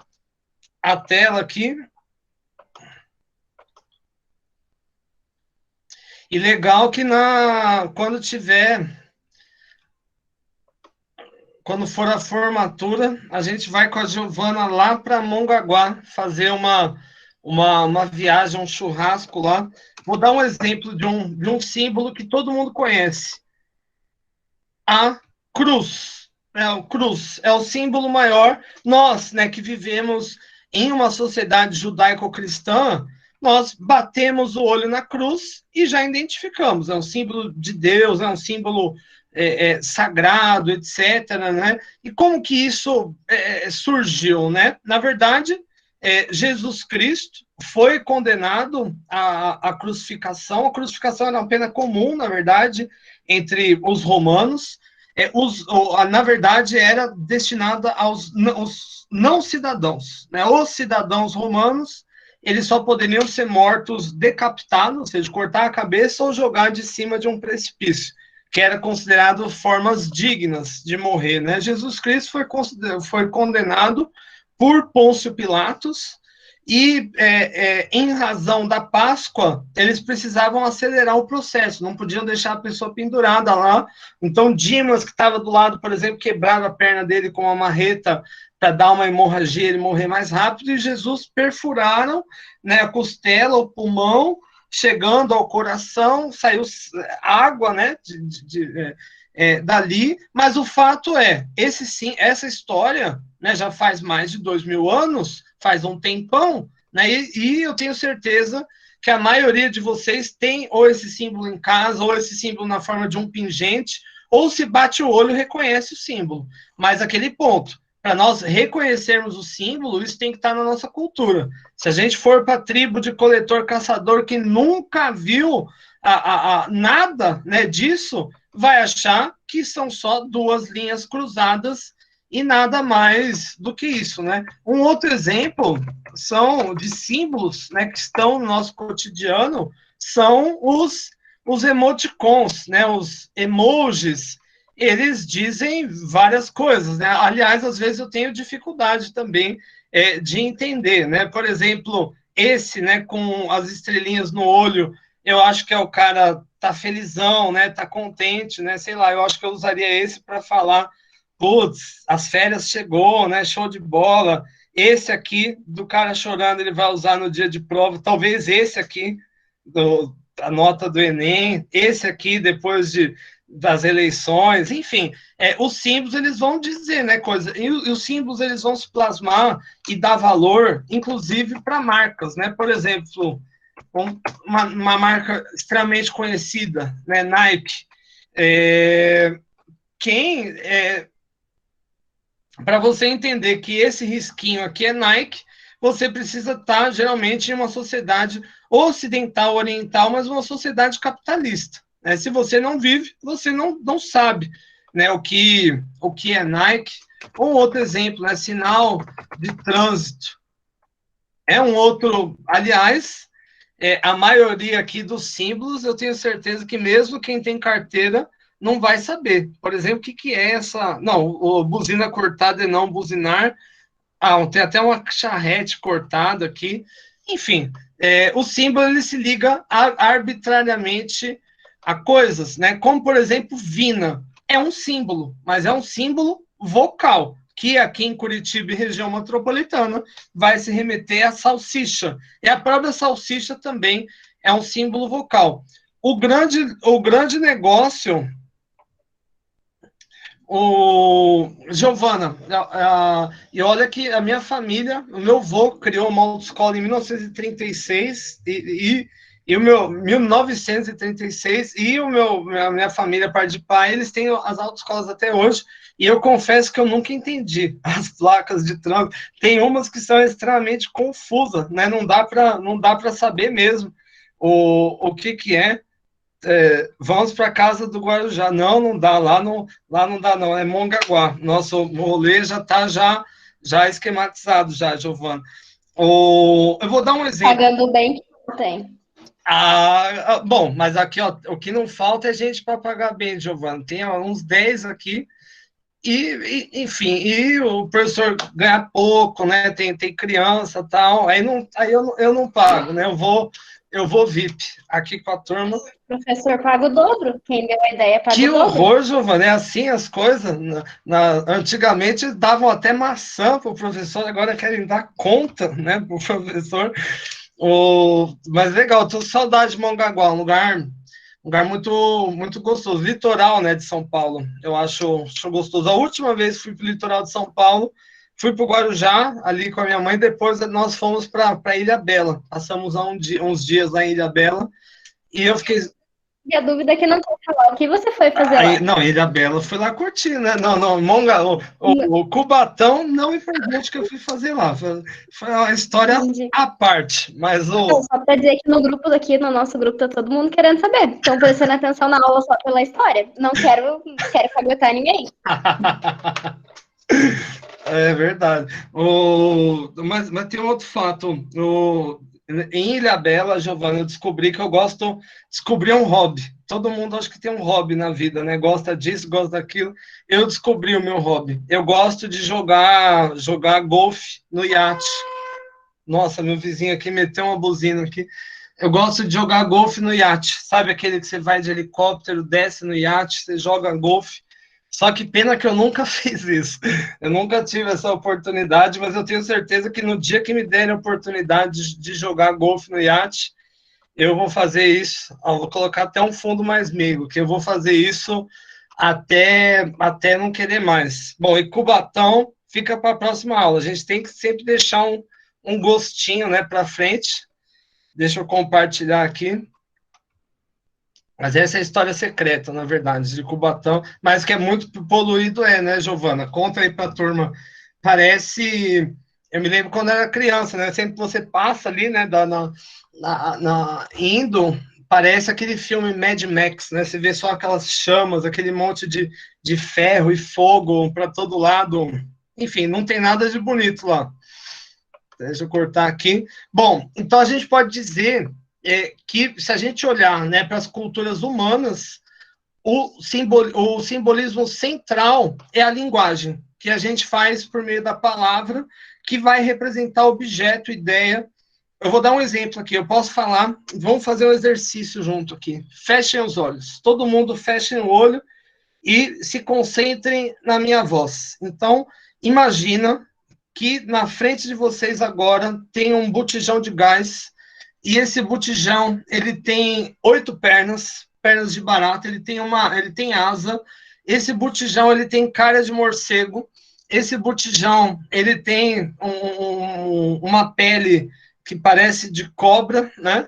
a tela aqui. E legal que quando for a formatura, a gente vai com a Giovana lá para Mongaguá fazer uma viagem, um churrasco lá. Vou dar um exemplo de um símbolo que todo mundo conhece. A cruz. O cruz é o símbolo maior. Nós, né, que vivemos em uma sociedade judaico-cristã, nós batemos o olho na cruz e já identificamos, é um símbolo de Deus, é um símbolo sagrado, etc., né? E como que isso surgiu, né? Na verdade, Jesus Cristo foi condenado à crucificação. A crucificação era uma pena comum, na verdade, entre os romanos. Na verdade, era destinada aos não cidadãos, né? Os cidadãos romanos, eles só poderiam ser mortos decapitados, ou seja, cortar a cabeça ou jogar de cima de um precipício, que era considerado formas dignas de morrer, né? Jesus Cristo foi condenado por Pôncio Pilatos, e em razão da Páscoa, eles precisavam acelerar o processo, não podiam deixar a pessoa pendurada lá. Então, Dimas, que estava do lado, por exemplo, quebraram a perna dele com uma marreta para dar uma hemorragia, ele morrer mais rápido, e Jesus perfuraram, né, a costela, o pulmão, chegando ao coração, saiu água, né, dali, mas o fato essa história, né, já faz mais de 2.000 anos, faz um tempão, né, e eu tenho certeza que a maioria de vocês tem ou esse símbolo em casa, ou esse símbolo na forma de um pingente, ou se bate o olho, reconhece o símbolo. Mas aquele ponto, para nós reconhecermos o símbolo, isso tem que estar na nossa cultura. Se a gente for para a tribo de coletor-caçador que nunca viu nada, né, disso, vai achar que são só duas linhas cruzadas e nada mais do que isso, né? Um outro exemplo são de símbolos, né, que estão no nosso cotidiano, são os emoticons, né, os emojis. Eles dizem várias coisas, né? Aliás, às vezes eu tenho dificuldade também de entender, né? Por exemplo, esse, né, com as estrelinhas no olho, eu acho que é o cara tá felizão, né? Tá contente, né? Sei lá, eu acho que eu usaria esse para falar, putz, as férias chegou, né? Show de bola. Esse aqui do cara chorando, ele vai usar no dia de prova. Talvez esse aqui a nota do Enem, esse aqui depois das eleições, enfim, os símbolos eles vão dizer, né, coisa, e os símbolos eles vão se plasmar e dar valor, inclusive para marcas, né, por exemplo, uma marca extremamente conhecida, né, Nike, para você entender que esse risquinho aqui é Nike, você precisa estar geralmente em uma sociedade ocidental, oriental, mas uma sociedade capitalista. Né? Se você não vive, você não sabe, né, o que é Nike. Um outro exemplo, né, sinal de trânsito. É um outro, aliás, a maioria aqui dos símbolos, eu tenho certeza que mesmo quem tem carteira não vai saber. Por exemplo, o que é essa... Não, o buzina cortada e não buzinar. Tem até uma charrete cortada aqui. Enfim, o símbolo ele se liga arbitrariamente a coisas, né? Como, por exemplo, Vina. É um símbolo, mas é um símbolo vocal, que aqui em Curitiba e região metropolitana vai se remeter à salsicha. E a própria salsicha também é um símbolo vocal. O grande negócio... Giovana, e olha que a minha família, o meu avô criou uma autoescola em 1936 e o meu 1936 e a minha família, parte de pai, eles têm as autoescolas até hoje. E eu confesso que eu nunca entendi as placas de trânsito. Tem umas que são extremamente confusas, né? Não dá para saber mesmo o que é. Vamos para casa do Guarujá. Não dá, lá não dá, não. É Mongaguá. Nosso rolê já está já esquematizado, já, Giovana. Eu vou dar um exemplo. Pagando bem que não tem. Bom, mas aqui, ó, o que não falta é gente para pagar bem, Giovana. Tem uns 10 aqui. Enfim, e o professor ganha pouco, né? Tem criança e tal. Aí eu não pago, né? Eu vou VIP aqui com a turma. Professor paga o dobro. Quem deu a ideia paga Que o dobro. horror, Giovana, é assim as coisas. Antigamente davam até maçã para o professor, agora querem dar conta, né, para o professor. Mas legal, tô com saudade de Mongaguá, um lugar muito, muito gostoso. Litoral, né, de São Paulo. Eu acho gostoso. A última vez que fui para o litoral de São Paulo fui para o Guarujá, ali com a minha mãe, depois nós fomos para Ilha Bela. Passamos uns dias lá em Ilha Bela, e eu fiquei... E a dúvida é que não quer falar o que você foi fazer Aí, lá. não, Ilha Bela, fui lá curtir, né? Não, não, o Cubatão não me pergunte o que eu fui fazer lá. Foi uma história Entendi. à parte, mas Não, só para dizer que no grupo daqui, no nosso grupo, tá todo mundo querendo saber. Estão prestando atenção na aula só pela história. Não quero caguetar ninguém. É verdade. Mas tem um outro fato. Em Ilhabela, Giovana, eu descobri que eu gosto. Descobri um hobby. Todo mundo acho que tem um hobby na vida, né? Gosta disso, gosta daquilo. Eu descobri o meu hobby. Eu gosto de jogar golfe no iate. Nossa, meu vizinho aqui meteu uma buzina aqui. Eu gosto de jogar golfe no iate. Sabe aquele que você vai de helicóptero, desce no iate, você joga golfe. Só que pena que eu nunca fiz isso. Eu nunca tive essa oportunidade, mas eu tenho certeza que no dia que me derem a oportunidade de jogar golfe no iate, eu vou fazer isso. Eu vou colocar até um fundo mais meigo, que eu vou fazer isso até não querer mais. Bom, e Cubatão fica para a próxima aula. A gente tem que sempre deixar um gostinho, né, para frente. Deixa eu compartilhar aqui. Mas essa é a história secreta, na verdade, de Cubatão, mas que é muito poluído, né, Giovana? Conta aí para a turma. Parece. Eu me lembro quando era criança, né? Sempre que você passa ali, né, indo, parece aquele filme Mad Max, né? Você vê só aquelas chamas, aquele monte de ferro e fogo para todo lado. Enfim, não tem nada de bonito lá. Deixa eu cortar aqui. Bom, então a gente pode dizer que se a gente olhar, né, para as culturas humanas, o simbolismo central é a linguagem, que a gente faz por meio da palavra, que vai representar objeto, ideia. Eu vou dar um exemplo aqui, eu posso falar, vamos fazer um exercício junto aqui. Fechem os olhos, todo mundo feche o olho e se concentrem na minha voz. Então, imagina que na frente de vocês agora tem um botijão de gás, e esse botijão, ele tem 8 pernas de barata, ele tem asa, esse botijão, ele tem cara de morcego, esse botijão, ele tem uma pele que parece de cobra, né?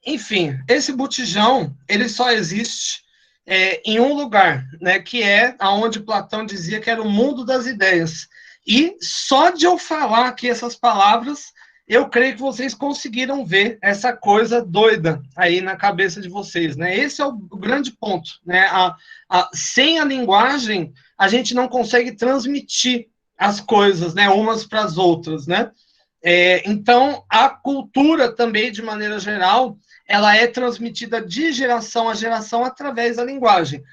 Enfim, esse botijão, ele só existe em um lugar, né? Que é aonde Platão dizia que era o mundo das ideias. E só de eu falar aqui essas palavras, eu creio que vocês conseguiram ver essa coisa doida aí na cabeça de vocês, né? Esse é o grande ponto, né? Sem a linguagem, a gente não consegue transmitir as coisas, né? Umas para as outras, né? Então, a cultura também, de maneira geral, ela é transmitida de geração a geração através da linguagem.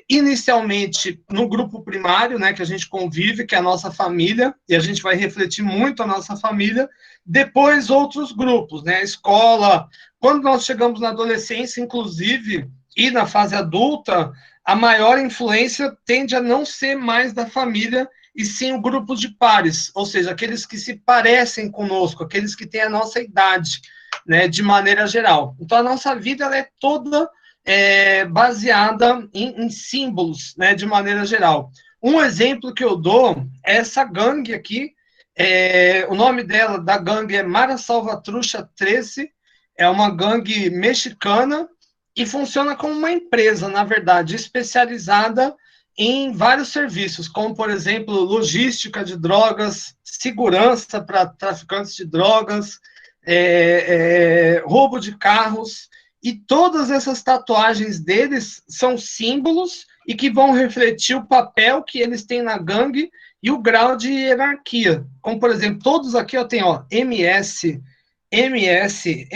Inicialmente no grupo primário, né, que a gente convive, que é a nossa família, e a gente vai refletir muito a nossa família, depois outros grupos, né, a escola. Quando nós chegamos na adolescência, inclusive, e na fase adulta, a maior influência tende a não ser mais da família, e sim o grupo de pares, ou seja, aqueles que se parecem conosco, aqueles que têm a nossa idade, né, de maneira geral. Então, a nossa vida ela é toda baseada em símbolos, né, de maneira geral. Um exemplo que eu dou é essa gangue aqui, o nome dela, da gangue, é Mara Salvatrucha 13, é uma gangue mexicana e funciona como uma empresa, na verdade, especializada em vários serviços, como, por exemplo, logística de drogas, segurança para traficantes de drogas, roubo de carros, e todas essas tatuagens deles são símbolos e que vão refletir o papel que eles têm na gangue e o grau de hierarquia. Como, por exemplo, todos aqui ó, tem ó, MS, MS,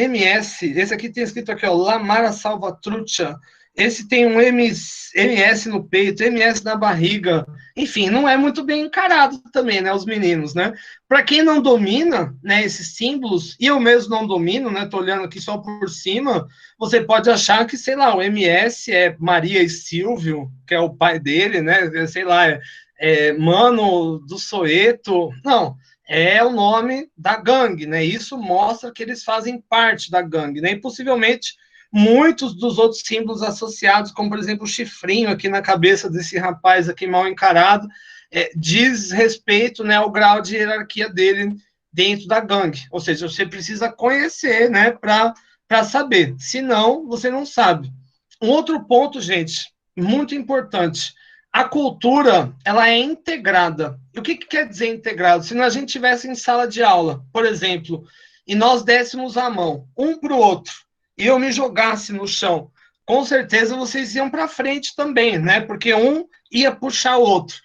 esse aqui tem escrito aqui, ó, Lamara Salvatrucha, esse tem um MS no peito, MS na barriga, enfim, não é muito bem encarado também, né, os meninos, né? Para quem não domina, né, esses símbolos, e eu mesmo não domino, né, tô olhando aqui só por cima, você pode achar que, sei lá, o MS é Maria e Silvio, que é o pai dele, né, sei lá, Mano do Soeto, não, é o nome da gangue, né? Isso mostra que eles fazem parte da gangue, né? E possivelmente muitos dos outros símbolos associados, como por exemplo o chifrinho aqui na cabeça desse rapaz aqui mal encarado, diz respeito, né, ao grau de hierarquia dele dentro da gangue. Ou seja, você precisa conhecer, né, para saber. Senão, você não sabe. Um outro ponto, gente, muito importante. A cultura, ela é integrada. E o que quer dizer integrado? Se a gente tivesse em sala de aula, por exemplo, e nós dessemos a mão um para o outro, e eu me jogasse no chão, com certeza vocês iam para frente também, né? Porque um ia puxar o outro.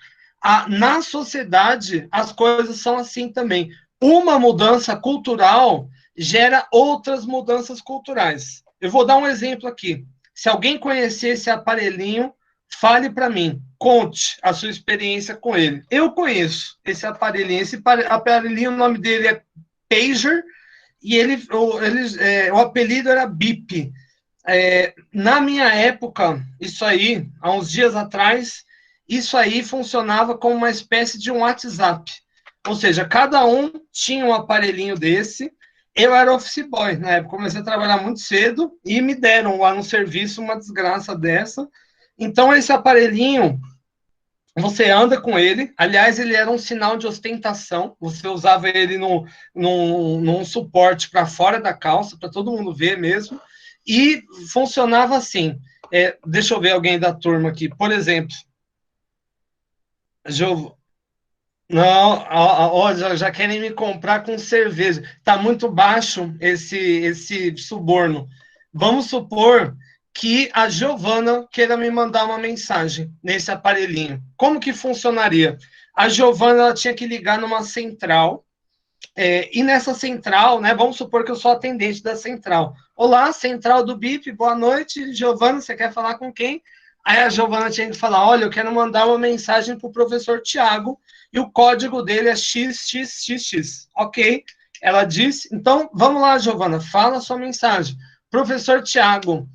Na sociedade, as coisas são assim também. Uma mudança cultural gera outras mudanças culturais. Eu vou dar um exemplo aqui. Se alguém conhecer esse aparelhinho, fale para mim, conte a sua experiência com ele. Eu conheço esse aparelhinho. Esse aparelhinho, o nome dele é Pager, e o apelido era Bip. Na minha época, isso aí, há uns dias atrás, isso aí funcionava como uma espécie de um WhatsApp. Ou seja, cada um tinha um aparelhinho desse. Eu era office boy na época, comecei a trabalhar muito cedo e me deram lá no serviço uma desgraça dessa. Então, esse aparelhinho, você anda com ele. Aliás, ele era um sinal de ostentação. Você usava ele num suporte para fora da calça, para todo mundo ver mesmo. E funcionava assim. Deixa eu ver alguém da turma aqui. Por exemplo, não, ó, já querem me comprar com cerveja. Está muito baixo esse suborno. Vamos supor que a Giovana queira me mandar uma mensagem nesse aparelhinho. Como que funcionaria? A Giovana ela tinha que ligar numa central, e nessa central, né, vamos supor que eu sou atendente da central. Olá, central do BIP, boa noite, Giovana, você quer falar com quem? Aí a Giovana tinha que falar, olha, eu quero mandar uma mensagem para o professor Tiago, e o código dele é XXXX. Ok, ela disse, então, vamos lá, Giovana, fala a sua mensagem. Professor Tiago,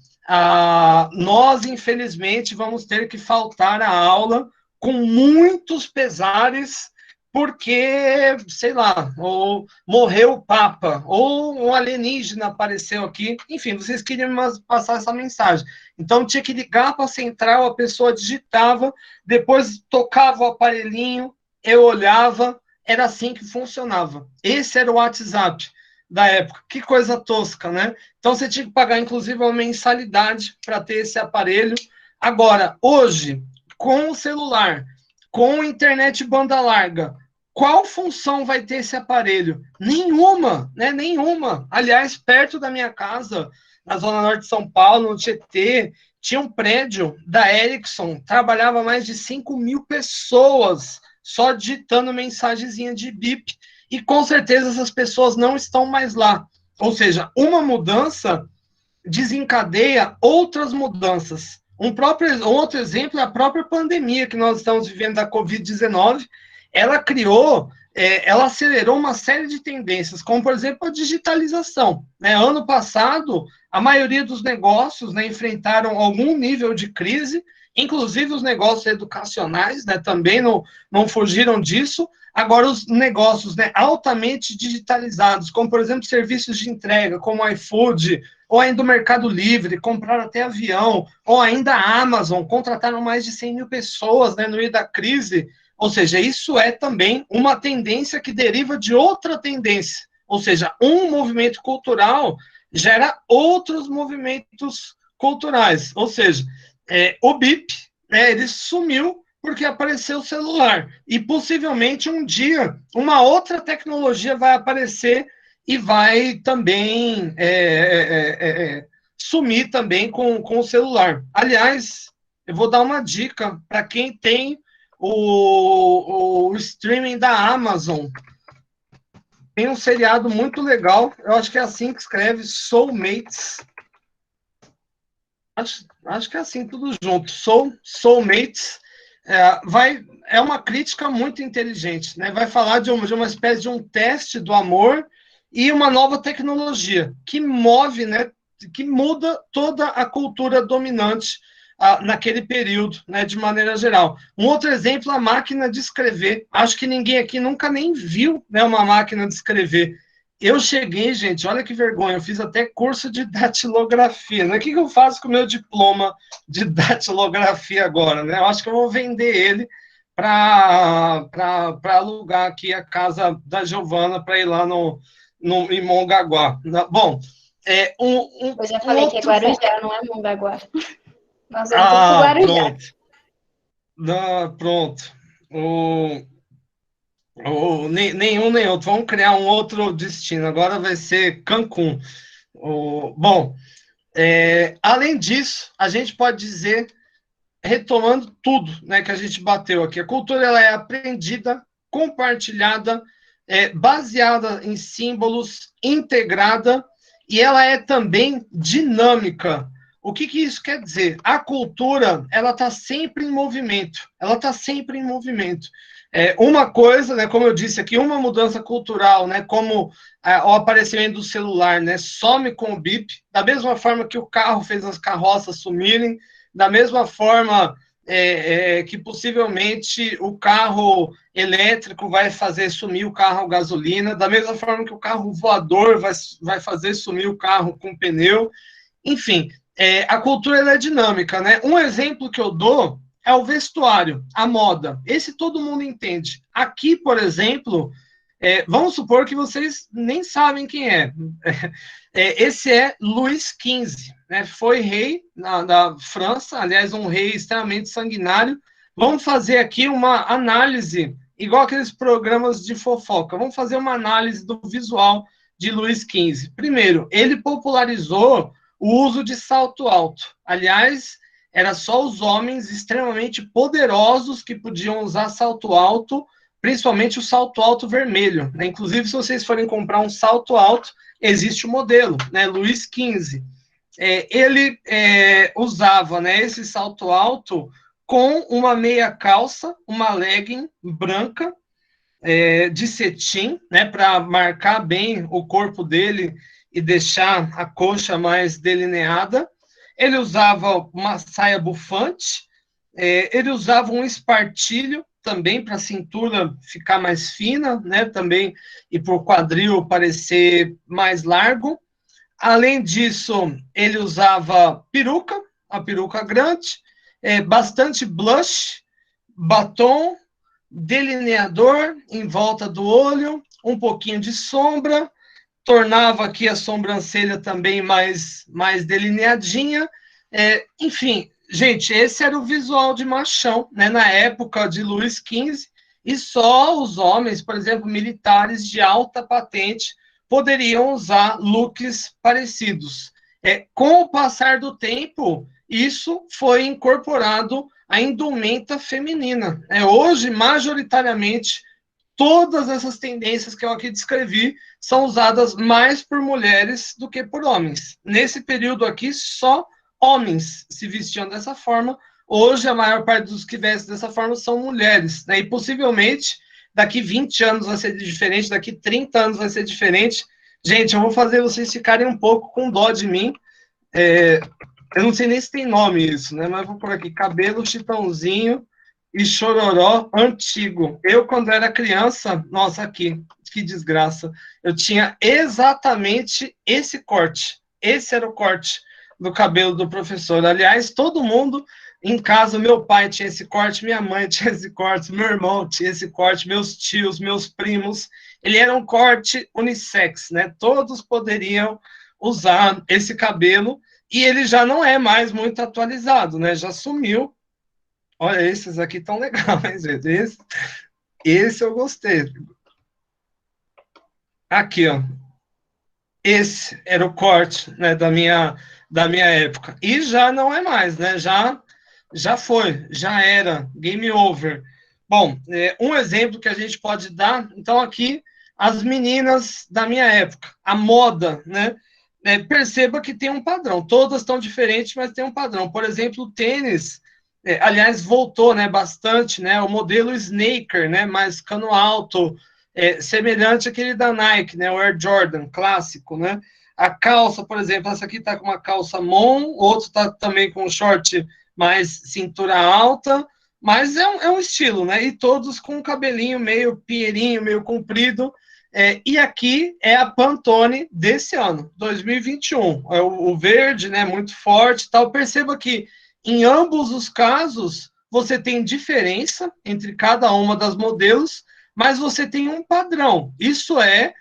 nós, infelizmente, vamos ter que faltar a aula com muitos pesares, porque, sei lá, ou morreu o Papa, ou um alienígena apareceu aqui. Enfim, vocês queriam passar essa mensagem. Então, tinha que ligar para a central, a pessoa digitava, depois tocava o aparelhinho, eu olhava, era assim que funcionava. Esse era o WhatsApp da época. Que coisa tosca, né? Então, você tinha que pagar, inclusive, uma mensalidade para ter esse aparelho. Agora, hoje, com o celular, com internet banda larga, qual função vai ter esse aparelho? Nenhuma, né? Nenhuma. Aliás, perto da minha casa, na Zona Norte de São Paulo, no Tietê, tinha um prédio da Ericsson, trabalhava mais de 5.000 pessoas só digitando mensagenzinha de bip, e com certeza essas pessoas não estão mais lá. Ou seja, uma mudança desencadeia outras mudanças. Outro exemplo é a própria pandemia que nós estamos vivendo da Covid-19. Ela acelerou uma série de tendências, como, por exemplo, a digitalização. Né? Ano passado, a maioria dos negócios, né, enfrentaram algum nível de crise, inclusive os negócios educacionais, né, também não fugiram disso. Agora, os negócios, né, altamente digitalizados, como, por exemplo, serviços de entrega, como o iFood, ou ainda o Mercado Livre, compraram até avião, ou ainda a Amazon, contrataram mais de 100.000 pessoas, né, no meio da crise. Ou seja, isso é também uma tendência que deriva de outra tendência. Ou seja, um movimento cultural gera outros movimentos culturais. Ou seja, o BIP, né, ele sumiu porque apareceu o celular. E possivelmente um dia uma outra tecnologia vai aparecer e vai também sumir também com o celular. Aliás, eu vou dar uma dica para quem tem o streaming da Amazon. Tem um seriado muito legal, eu acho que é assim que escreve, Soulmates. Acho que é assim, tudo junto. Soulmates. É uma crítica muito inteligente, né? Vai falar de uma espécie de um teste do amor e uma nova tecnologia que move, né? Que muda toda a cultura dominante naquele período, né? De maneira geral. Um outro exemplo, a máquina de escrever. Acho que ninguém aqui nunca nem viu, né, uma máquina de escrever. Eu cheguei, gente, olha que vergonha, eu fiz até curso de datilografia, né? O que eu faço com o meu diploma de datilografia agora, né? Eu acho que eu vou vender ele, para alugar aqui a casa da Giovana para ir lá em Mongaguá. Bom, Eu já um falei que é outro... Guarujá, não é Mongaguá. Nós vamos tudo pro Guarujá. Pronto. Pronto. Nenhum nem outro. Vamos criar um outro destino. Agora vai ser Cancún. Bom, além disso, a gente pode dizer, retomando tudo, né, que a gente bateu aqui, a cultura ela é aprendida, compartilhada, baseada em símbolos, integrada, e ela é também dinâmica. O que isso quer dizer? A cultura ela está sempre em movimento. Ela está sempre em movimento. Uma coisa, né, como eu disse aqui, uma mudança cultural, né, como o aparecimento do celular, né, some com o bip, da mesma forma que o carro fez as carroças sumirem, da mesma forma que possivelmente o carro elétrico vai fazer sumir o carro a gasolina, da mesma forma que o carro voador vai fazer sumir o carro com pneu. Enfim, a cultura ela é dinâmica, né? Um exemplo que eu dou é o vestuário, a moda. Esse todo mundo entende. Aqui, por exemplo, vamos supor que vocês nem sabem quem é. Esse é Luís XV, né? Foi rei da França, aliás, um rei extremamente sanguinário. Vamos fazer aqui uma análise, igual aqueles programas de fofoca, vamos fazer uma análise do visual de Luís XV. Primeiro, ele popularizou o uso de salto alto. Aliás, era só os homens extremamente poderosos que podiam usar salto alto, principalmente o salto alto vermelho, né? Inclusive, se vocês forem comprar um salto alto, existe o modelo, né? Luís XV. Ele usava, né, esse salto alto com uma meia calça, uma legging branca, de cetim, né, para marcar bem o corpo dele e deixar a coxa mais delineada. Ele usava uma saia bufante, ele usava um espartilho também para a cintura ficar mais fina, né, também, e para o quadril parecer mais largo. Além disso, ele usava peruca, a peruca grande, bastante blush, batom, delineador em volta do olho, um pouquinho de sombra, tornava aqui a sobrancelha também mais delineadinha. Enfim, gente, esse era o visual de machão, né, na época de Luís XV, e só os homens, por exemplo, militares de alta patente, poderiam usar looks parecidos. Com o passar do tempo, isso foi incorporado à indumenta feminina. Hoje, majoritariamente, todas essas tendências que eu aqui descrevi são usadas mais por mulheres do que por homens. Nesse período aqui, só homens se vestiam dessa forma. Hoje, a maior parte dos que vestem dessa forma são mulheres, né? E possivelmente, daqui 20 anos vai ser diferente, daqui 30 anos vai ser diferente. Gente, eu vou fazer vocês ficarem um pouco com dó de mim. Eu não sei nem se tem nome isso, né? Mas vou por aqui, cabelo chitãozinho e chororó antigo. Eu, quando era criança, nossa, aqui, que desgraça, eu tinha exatamente esse corte. Esse era o corte do cabelo do professor. Aliás, todo mundo em casa, meu pai tinha esse corte, minha mãe tinha esse corte, meu irmão tinha esse corte, meus tios, meus primos. Ele era um corte unissex, né? Todos poderiam usar esse cabelo, e ele já não é mais muito atualizado, né? Já sumiu. Olha, esses aqui estão legais, gente. Esse eu gostei. Aqui, ó. Esse era o corte, né, da minha época. E já não é mais, né? Já foi, já era. Game over. Bom, um exemplo que a gente pode dar, então aqui, as meninas da minha época, a moda, né? Perceba que tem um padrão. Todas estão diferentes, mas tem um padrão. Por exemplo, o tênis, aliás, voltou, né, bastante, né? O modelo Snaker, né, mais cano alto, semelhante àquele da Nike, né, o Air Jordan clássico, né? A calça, por exemplo, essa aqui está com uma calça mon, outro está também com um short mais cintura alta, mas é um estilo, né? E todos com um cabelinho meio pinheirinho, meio comprido. E aqui é a Pantone desse ano, 2021. O verde, né, muito forte, tal. Perceba que em ambos os casos você tem diferença entre cada uma das modelos, mas você tem um padrão. Isso é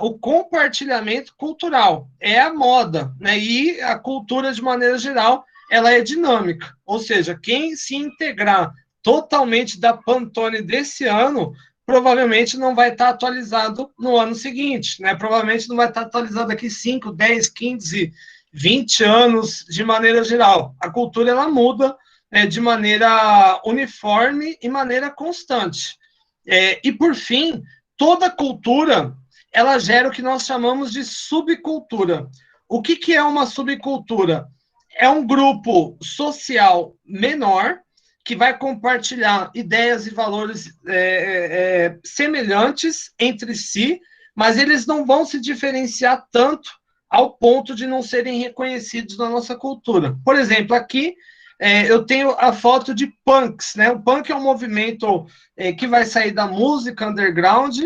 o compartilhamento cultural, é a moda, né? E a cultura, de maneira geral, ela é dinâmica. Ou seja, quem se integrar totalmente da Pantone desse ano, provavelmente não vai estar atualizado no ano seguinte, né? Provavelmente não vai estar atualizado daqui 5, 10, 15, 20 anos, de maneira geral. A cultura, ela muda, né, de maneira uniforme e maneira constante. E, por fim, toda cultura, ela gera o que nós chamamos de subcultura. O que é uma subcultura? É um grupo social menor que vai compartilhar ideias e valores semelhantes entre si, mas eles não vão se diferenciar tanto ao ponto de não serem reconhecidos na nossa cultura. Por exemplo, aqui eu tenho a foto de punks, né? O punk é um movimento que vai sair da música underground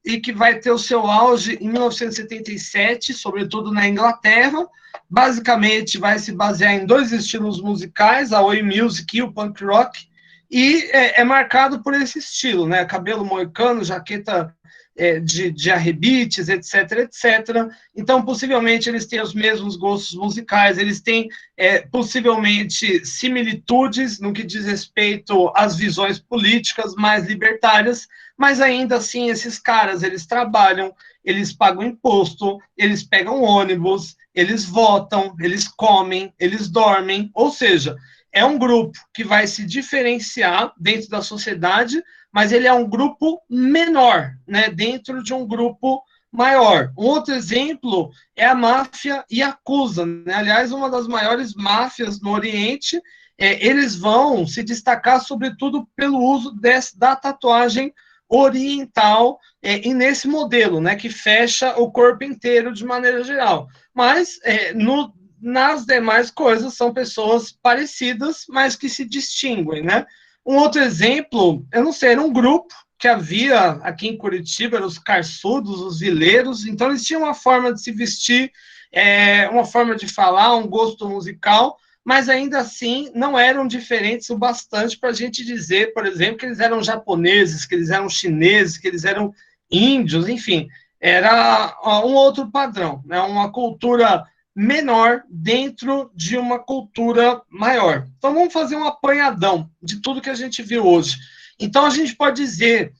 e que vai ter o seu auge em 1977, sobretudo na Inglaterra. Basicamente, vai se basear em dois estilos musicais, a Oi Music e o punk rock, e é marcado por esse estilo, né? Cabelo moicano, jaqueta de arrebites, etc, etc. Então, possivelmente, eles têm os mesmos gostos musicais, eles têm, possivelmente, similitudes no que diz respeito às visões políticas mais libertárias, mas ainda assim, esses caras, eles trabalham, eles pagam imposto, eles pegam ônibus, eles votam, eles comem, eles dormem, ou seja, é um grupo que vai se diferenciar dentro da sociedade, mas ele é um grupo menor, né, dentro de um grupo maior. Um outro exemplo é a máfia Yakuza, né? Aliás, uma das maiores máfias no Oriente. Eles vão se destacar, sobretudo, pelo uso da tatuagem oriental e nesse modelo, né, que fecha o corpo inteiro de maneira geral. Mas nas demais coisas são pessoas parecidas, mas que se distinguem, né? Um outro exemplo, eu não sei, era um grupo que havia aqui em Curitiba, eram os carçudos, os vileiros, então eles tinham uma forma de se vestir, uma forma de falar, um gosto musical, mas ainda assim não eram diferentes o bastante para a gente dizer, por exemplo, que eles eram japoneses, que eles eram chineses, que eles eram índios, enfim, era um outro padrão, né? Uma cultura menor dentro de uma cultura maior. Então, vamos fazer um apanhadão de tudo que a gente viu hoje. Então, a gente pode dizer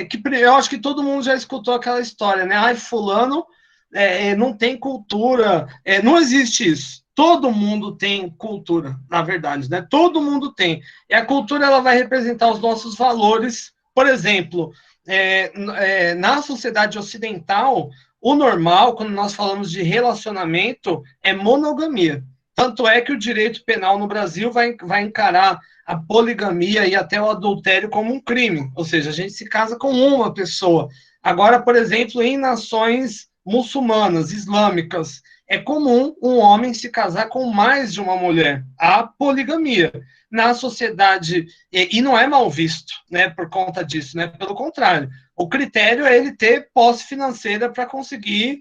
que eu acho que todo mundo já escutou aquela história, né? Ai, fulano não tem cultura. Não existe isso. Todo mundo tem cultura, na verdade, né? Todo mundo tem. E a cultura, ela vai representar os nossos valores. Por exemplo, na sociedade ocidental, o normal, quando nós falamos de relacionamento, é monogamia. Tanto é que o direito penal no Brasil vai encarar a poligamia e até o adultério como um crime. Ou seja, a gente se casa com uma pessoa. Agora, por exemplo, em nações muçulmanas, islâmicas, é comum um homem se casar com mais de uma mulher. Há poligamia. Na sociedade, e não é mal visto, né, por conta disso, né? Pelo contrário, o critério é ele ter posse financeira para conseguir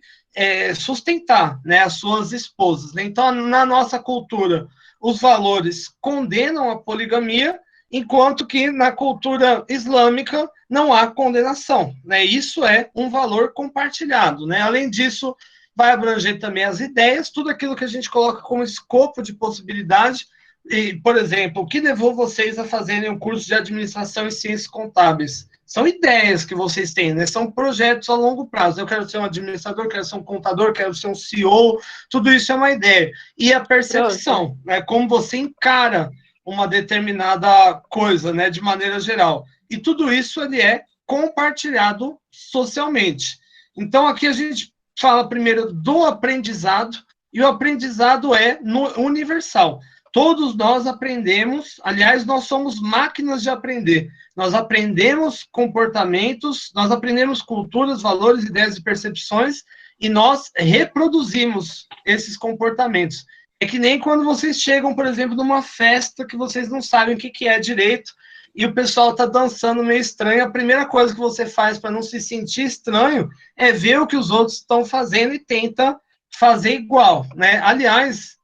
sustentar, né, as suas esposas, né? Então, na nossa cultura, os valores condenam a poligamia, enquanto que na cultura islâmica não há condenação, né? Isso é um valor compartilhado, né? Além disso, vai abranger também as ideias, tudo aquilo que a gente coloca como escopo de possibilidade. E, por exemplo, o que levou vocês a fazerem um curso de administração e ciências contábeis? São ideias que vocês têm, né? São projetos a longo prazo. Eu quero ser um administrador, quero ser um contador, quero ser um CEO, tudo isso é uma ideia. E a percepção, né? Como você encara uma determinada coisa, né? De maneira geral. E tudo isso ele é compartilhado socialmente. Então, aqui a gente fala primeiro do aprendizado, e o aprendizado é universal. Todos nós aprendemos, aliás, nós somos máquinas de aprender. Nós aprendemos comportamentos, nós aprendemos culturas, valores, ideias e percepções, e nós reproduzimos esses comportamentos. É que nem quando vocês chegam, por exemplo, numa festa que vocês não sabem o que é direito, e o pessoal está dançando meio estranho, a primeira coisa que você faz para não se sentir estranho é ver o que os outros estão fazendo e tenta fazer igual, né? Aliás,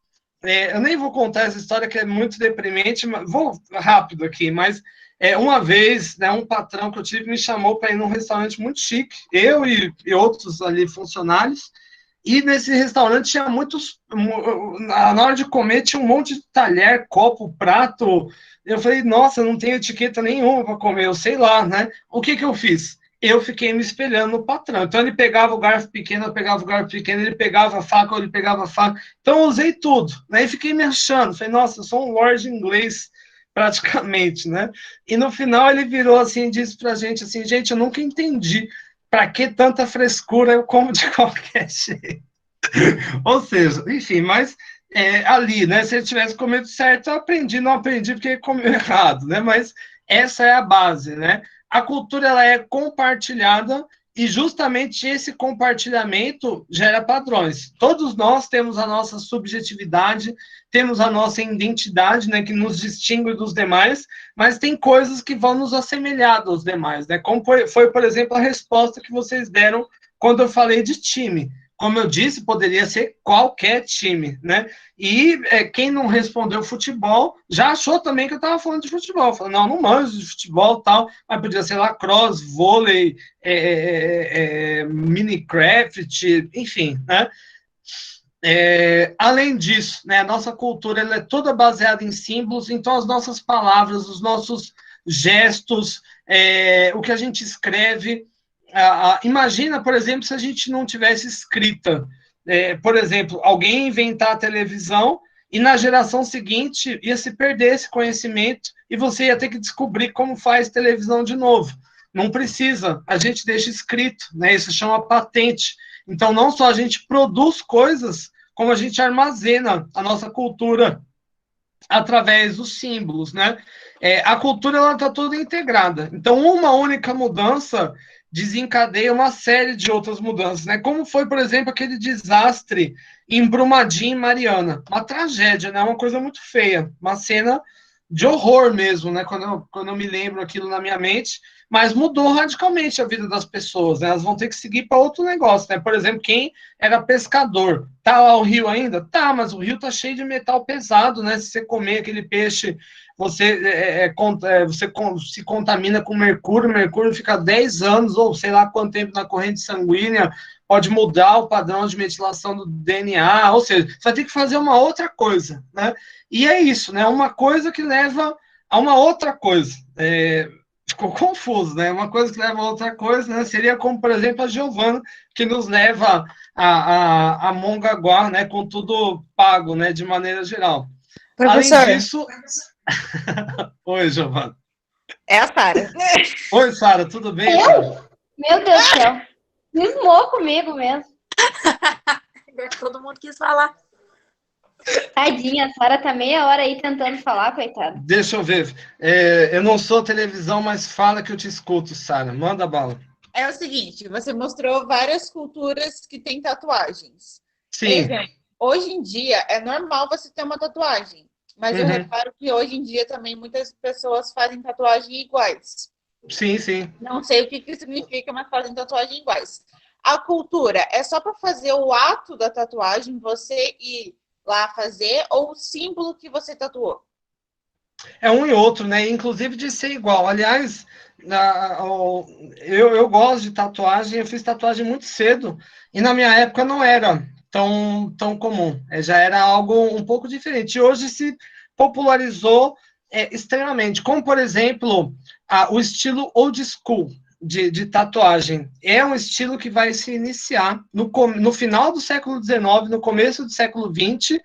eu nem vou contar essa história que é muito deprimente, mas vou rápido aqui, mas uma vez, né, um patrão que eu tive me chamou para ir num restaurante muito chique, eu e outros ali funcionários, e nesse restaurante tinha muitos, na hora de comer tinha um monte de talher, copo, prato. Eu falei, nossa, não tenho etiqueta nenhuma para comer, eu sei lá, né? O que que eu fiz? Eu fiquei me espelhando no patrão. Então ele pegava o garfo pequeno, eu pegava o garfo pequeno, ele pegava a faca, ele pegava a faca. Então eu usei tudo, né? E fiquei me achando. Falei, nossa, eu sou um lord inglês praticamente, né? E no final ele virou assim e disse pra gente assim, gente, eu nunca entendi para que tanta frescura, eu como de qualquer jeito. Ou seja, enfim, mas ali, né? Se ele tivesse comido certo, eu aprendi, não aprendi porque comeu errado, né? Mas essa é a base, né? A cultura ela é compartilhada e justamente esse compartilhamento gera padrões. Todos nós temos a nossa subjetividade, temos a nossa identidade, né, que nos distingue dos demais, mas tem coisas que vão nos assemelhar dos demais, né? Como foi, por exemplo, a resposta que vocês deram quando eu falei de time. Como eu disse, poderia ser qualquer time, né? E quem não respondeu futebol já achou também que eu estava falando de futebol. Falou, não manjo de futebol tal, mas podia ser lacrosse, vôlei, Minecraft, enfim, né? Além disso, né, a nossa cultura ela é toda baseada em símbolos, então as nossas palavras, os nossos gestos, o que a gente escreve. Imagina, por exemplo, se a gente não tivesse escrita. Por exemplo, alguém inventar a televisão e na geração seguinte ia se perder esse conhecimento e você ia ter que descobrir como faz televisão de novo. Não precisa, a gente deixa escrito, né? Isso chama patente. Então, não só a gente produz coisas, como a gente armazena a nossa cultura através dos símbolos, né? A cultura ela está toda integrada. Então, uma única mudança desencadeia uma série de outras mudanças, né? Como foi, por exemplo, aquele desastre em Brumadinho e Mariana, uma tragédia, né? Uma coisa muito feia, uma cena de horror mesmo, né? Quando eu me lembro aquilo na minha mente, mas mudou radicalmente a vida das pessoas, né? Elas vão ter que seguir para outro negócio, né? Por exemplo, quem era pescador, tá lá o rio ainda? Tá, mas o rio tá cheio de metal pesado, né? Se você comer aquele peixe, você se contamina com mercúrio fica 10 anos, ou sei lá quanto tempo na corrente sanguínea, pode mudar o padrão de metilação do DNA, ou seja, você vai ter que fazer uma outra coisa, né? E é isso, né? Uma coisa que leva a uma outra coisa. Ficou confuso, né? Uma coisa que leva a outra coisa, né? Seria como, por exemplo, a Giovana, que nos leva a Mongaguá, né? Com tudo pago, né? De maneira geral. Professor. Além disso... Oi, Giovana. É a Sara. Oi, Sara, tudo bem, Sara? Meu Deus do céu. Cismou comigo mesmo. Todo mundo quis falar. Tadinha, a Sara tá meia hora aí tentando falar, coitada. Deixa eu ver. Eu não sou televisão, mas fala que eu te escuto, Sara. Manda bala. É o seguinte, você mostrou várias culturas que têm tatuagens. Sim. Por exemplo, hoje em dia é normal você ter uma tatuagem, mas eu reparo que hoje em dia também muitas pessoas fazem tatuagem iguais. Sim, sim. Não sei o que significa, mas fazem tatuagem iguais. A cultura é só para fazer o ato da tatuagem, você ir lá fazer, ou o símbolo que você tatuou? É um e outro, né? Inclusive de ser igual. Aliás, eu gosto de tatuagem, eu fiz tatuagem muito cedo, e na minha época não era tão comum. Já era algo um pouco diferente. E hoje se popularizou extremamente, como, por exemplo, o estilo old school de tatuagem. É um estilo que vai se iniciar no final do século XIX, no começo do século XX,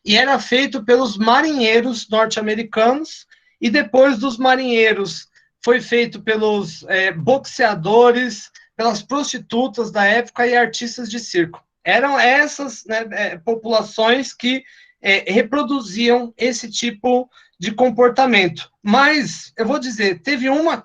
e era feito pelos marinheiros norte-americanos, e depois dos marinheiros foi feito pelos boxeadores, pelas prostitutas da época e artistas de circo. Eram essas, né, populações que reproduziam esse tipo de comportamento. Mas, eu vou dizer, teve uma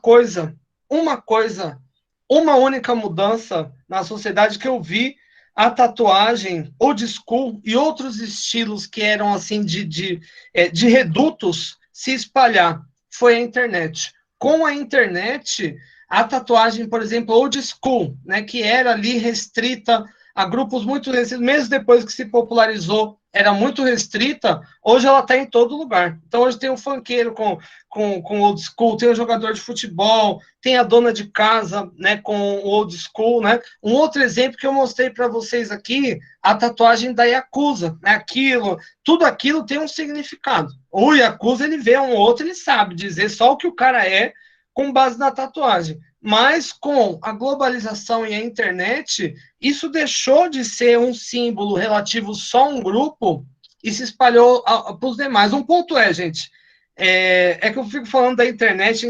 única mudança na sociedade que eu vi a tatuagem old school e outros estilos que eram assim de redutos se espalhar. Foi a internet. Com a internet, a tatuagem, por exemplo, old school, né, que era ali restrita a grupos muito restritos, mesmo depois que se popularizou, era muito restrita, hoje ela está em todo lugar. Então, hoje tem um funkeiro com old school, tem o jogador de futebol, tem a dona de casa, né, com o old school, né? Um outro exemplo que eu mostrei para vocês aqui, a tatuagem da Yakuza, né? Tudo aquilo tem um significado. O Yakuza, ele vê um outro, ele sabe dizer só o que o cara é com base na tatuagem. Mas com a globalização e a internet, isso deixou de ser um símbolo relativo só a um grupo e se espalhou para os demais. Um ponto é, gente, é que eu fico falando da internet,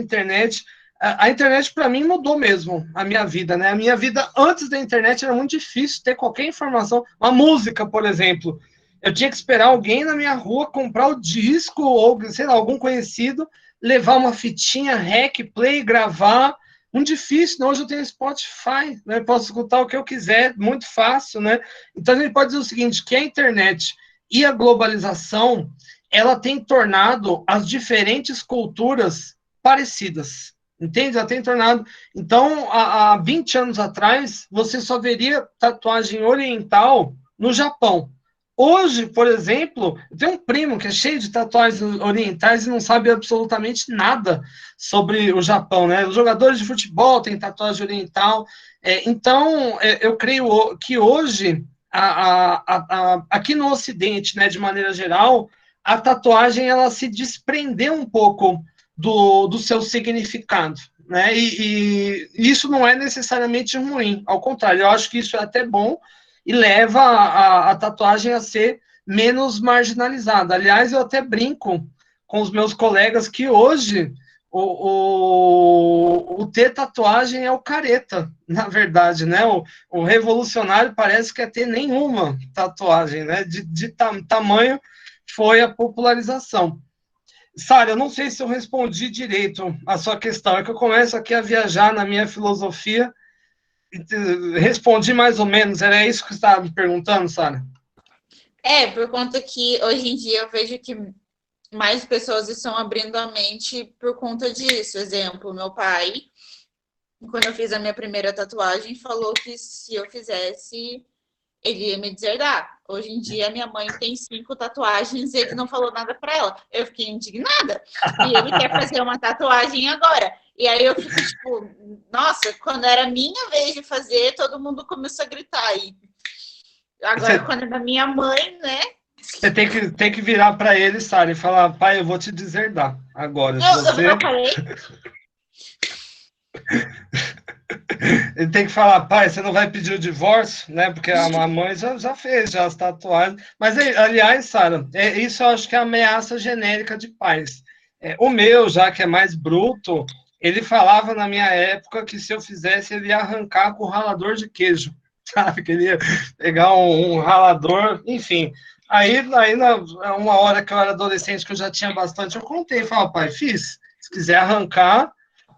a internet para mim mudou mesmo a minha vida, né? A minha vida antes da internet era muito difícil ter qualquer informação, uma música, por exemplo. Eu tinha que esperar alguém na minha rua comprar o disco ou, sei lá, algum conhecido, levar uma fitinha, rec, play, gravar. Muito difícil, né? Hoje eu tenho Spotify, né? Posso escutar o que eu quiser, muito fácil, né? Então a gente pode dizer o seguinte, que a internet e a globalização, ela tem tornado as diferentes culturas parecidas, entende? Ela tem tornado... Então, há 20 anos atrás, você só veria tatuagem oriental no Japão. Hoje, por exemplo, tem um primo que é cheio de tatuagens orientais e não sabe absolutamente nada sobre o Japão, né? Os jogadores de futebol têm tatuagem oriental. Então, eu creio que hoje, aqui no Ocidente, né, de maneira geral, a tatuagem ela se desprendeu um pouco do seu significado, né? E isso não é necessariamente ruim, ao contrário, eu acho que isso é até bom e leva a tatuagem a ser menos marginalizada. Aliás, eu até brinco com os meus colegas que hoje o ter tatuagem é o careta, na verdade, né? O revolucionário parece que é ter nenhuma tatuagem, né? De tamanho foi a popularização. Sara, eu não sei se eu respondi direito a sua questão, é que eu começo aqui a viajar na minha filosofia. Respondi mais ou menos, era isso que você estava me perguntando, Sara? Por conta que hoje em dia eu vejo que mais pessoas estão abrindo a mente por conta disso. Exemplo, meu pai, quando eu fiz a minha primeira tatuagem, falou que se eu fizesse, ele ia me deserdar. Hoje em dia, minha mãe tem 5 tatuagens e ele não falou nada para ela. Eu fiquei indignada. E ele quer fazer uma tatuagem agora. E aí eu fico tipo, nossa, quando era minha vez de fazer, todo mundo começou a gritar. E agora, quando é da minha mãe, né? Você tem que virar para ele, Sara, e falar, pai, eu vou te deserdar agora. Eu já falei. Ele tem que falar, pai, você não vai pedir o divórcio, né? Porque a mãe já fez já as tatuagens. Mas, aliás, Sara, isso eu acho que é a ameaça genérica de pais. O meu, já que é mais bruto, ele falava na minha época que se eu fizesse, ele ia arrancar com o ralador de queijo, sabe? Que ele ia pegar um ralador, enfim. Aí, uma hora que eu era adolescente, que eu já tinha bastante, eu contei, falei, pai, fiz. Se quiser arrancar,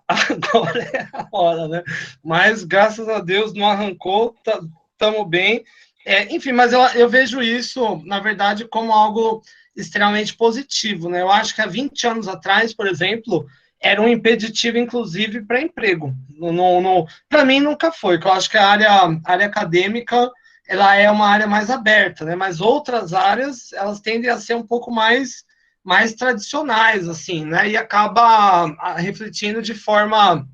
agora é a hora, né? Mas, graças a Deus, não arrancou, estamos bem. Enfim, mas eu vejo isso, na verdade, como algo extremamente positivo, né? Eu acho que há 20 anos atrás, por exemplo, era um impeditivo, inclusive, para emprego. Para mim, nunca foi, porque eu acho que a área acadêmica ela é uma área mais aberta, né? Mas outras áreas, elas tendem a ser um pouco mais tradicionais, assim, né? E acaba refletindo de forma...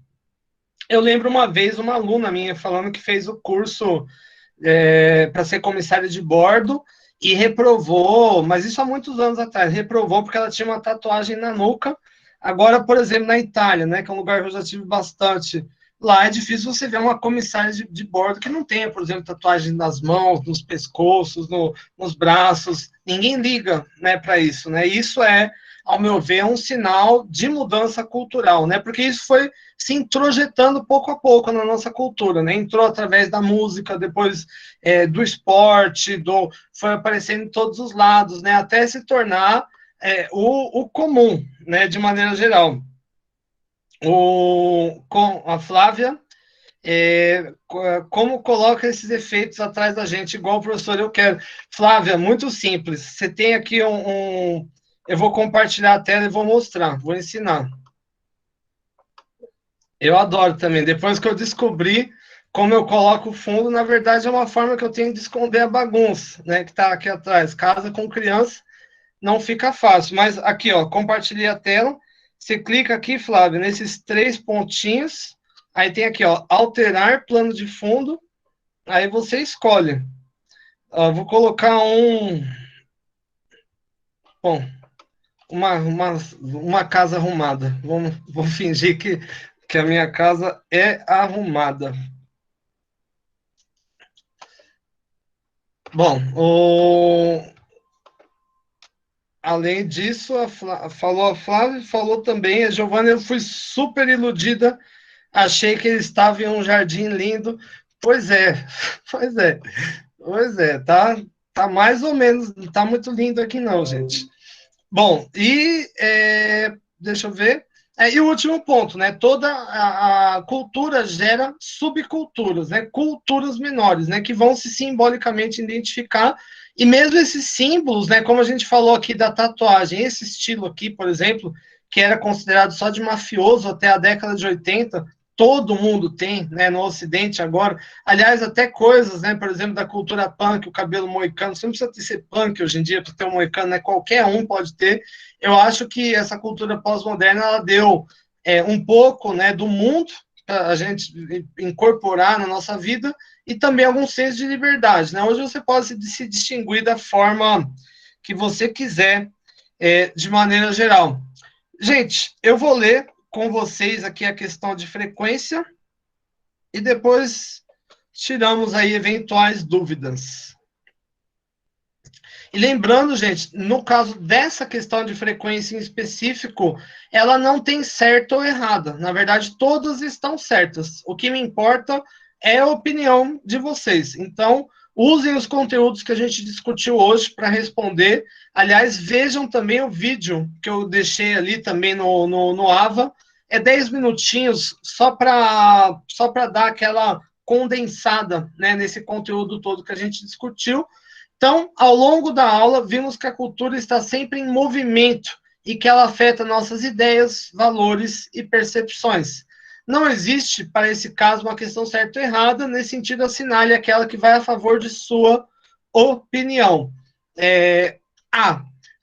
Eu lembro uma vez uma aluna minha falando que fez o curso para ser comissária de bordo e reprovou, mas isso há muitos anos atrás, reprovou porque ela tinha uma tatuagem na nuca. Agora, por exemplo, na Itália, né, que é um lugar que eu já tive bastante, lá é difícil você ver uma comissária de bordo que não tenha, por exemplo, tatuagem nas mãos, nos pescoços, nos braços. Ninguém liga, né, para isso, né? Isso é, ao meu ver, um sinal de mudança cultural, né? Porque isso foi se introjetando pouco a pouco na nossa cultura, né? Entrou através da música, depois do esporte, foi aparecendo em todos os lados, né? Até se tornar o comum, né? De maneira geral. Com a Flávia, como coloca esses efeitos atrás da gente, igual o professor eu quero. Flávia, muito simples. Você tem aqui eu vou compartilhar a tela e vou mostrar, vou ensinar. Eu adoro também. Depois que eu descobri como eu coloco o fundo, na verdade é uma forma que eu tenho de esconder a bagunça, né, que está aqui atrás. Casa com criança não fica fácil, mas aqui, ó, compartilhei a tela, você clica aqui, Flávio, nesses 3 pontinhos, aí tem aqui, ó, alterar plano de fundo, aí você escolhe. Ó, vou colocar bom, uma casa arrumada. Vou fingir que a minha casa é arrumada. Bom, além disso, a Flávia falou também, a Giovana, eu fui super iludida, achei que ele estava em um jardim lindo. Pois é, pois é, pois é, tá mais ou menos, não tá muito lindo aqui não, gente. Bom, deixa eu ver. E o último ponto, né? Toda a cultura gera subculturas, né? Culturas menores, né? Que vão se simbolicamente identificar. E mesmo esses símbolos, né? Como a gente falou aqui da tatuagem, esse estilo aqui, por exemplo, que era considerado só de mafioso até a década de 80, todo mundo tem, né? No Ocidente agora. Aliás, até coisas, né? Por exemplo, da cultura punk, o cabelo moicano. Você não precisa ser punk hoje em dia para ter um moicano, né? Qualquer um pode ter. Eu acho que essa cultura pós-moderna ela deu um pouco, né, do mundo para a gente incorporar na nossa vida e também algum senso de liberdade, né? Hoje você pode se distinguir da forma que você quiser, de maneira geral. Gente, eu vou ler com vocês aqui a questão de frequência e depois tiramos aí eventuais dúvidas. E lembrando, gente, no caso dessa questão de frequência em específico, ela não tem certa ou errada. Na verdade, todas estão certas. O que me importa é a opinião de vocês. Então, usem os conteúdos que a gente discutiu hoje para responder. Aliás, vejam também o vídeo que eu deixei ali também no AVA. É 10 minutinhos só para dar aquela condensada, né, nesse conteúdo todo que a gente discutiu. Então, ao longo da aula, vimos que a cultura está sempre em movimento e que ela afeta nossas ideias, valores e percepções. Não existe, para esse caso, uma questão certa ou errada, nesse sentido, assinale aquela que vai a favor de sua opinião.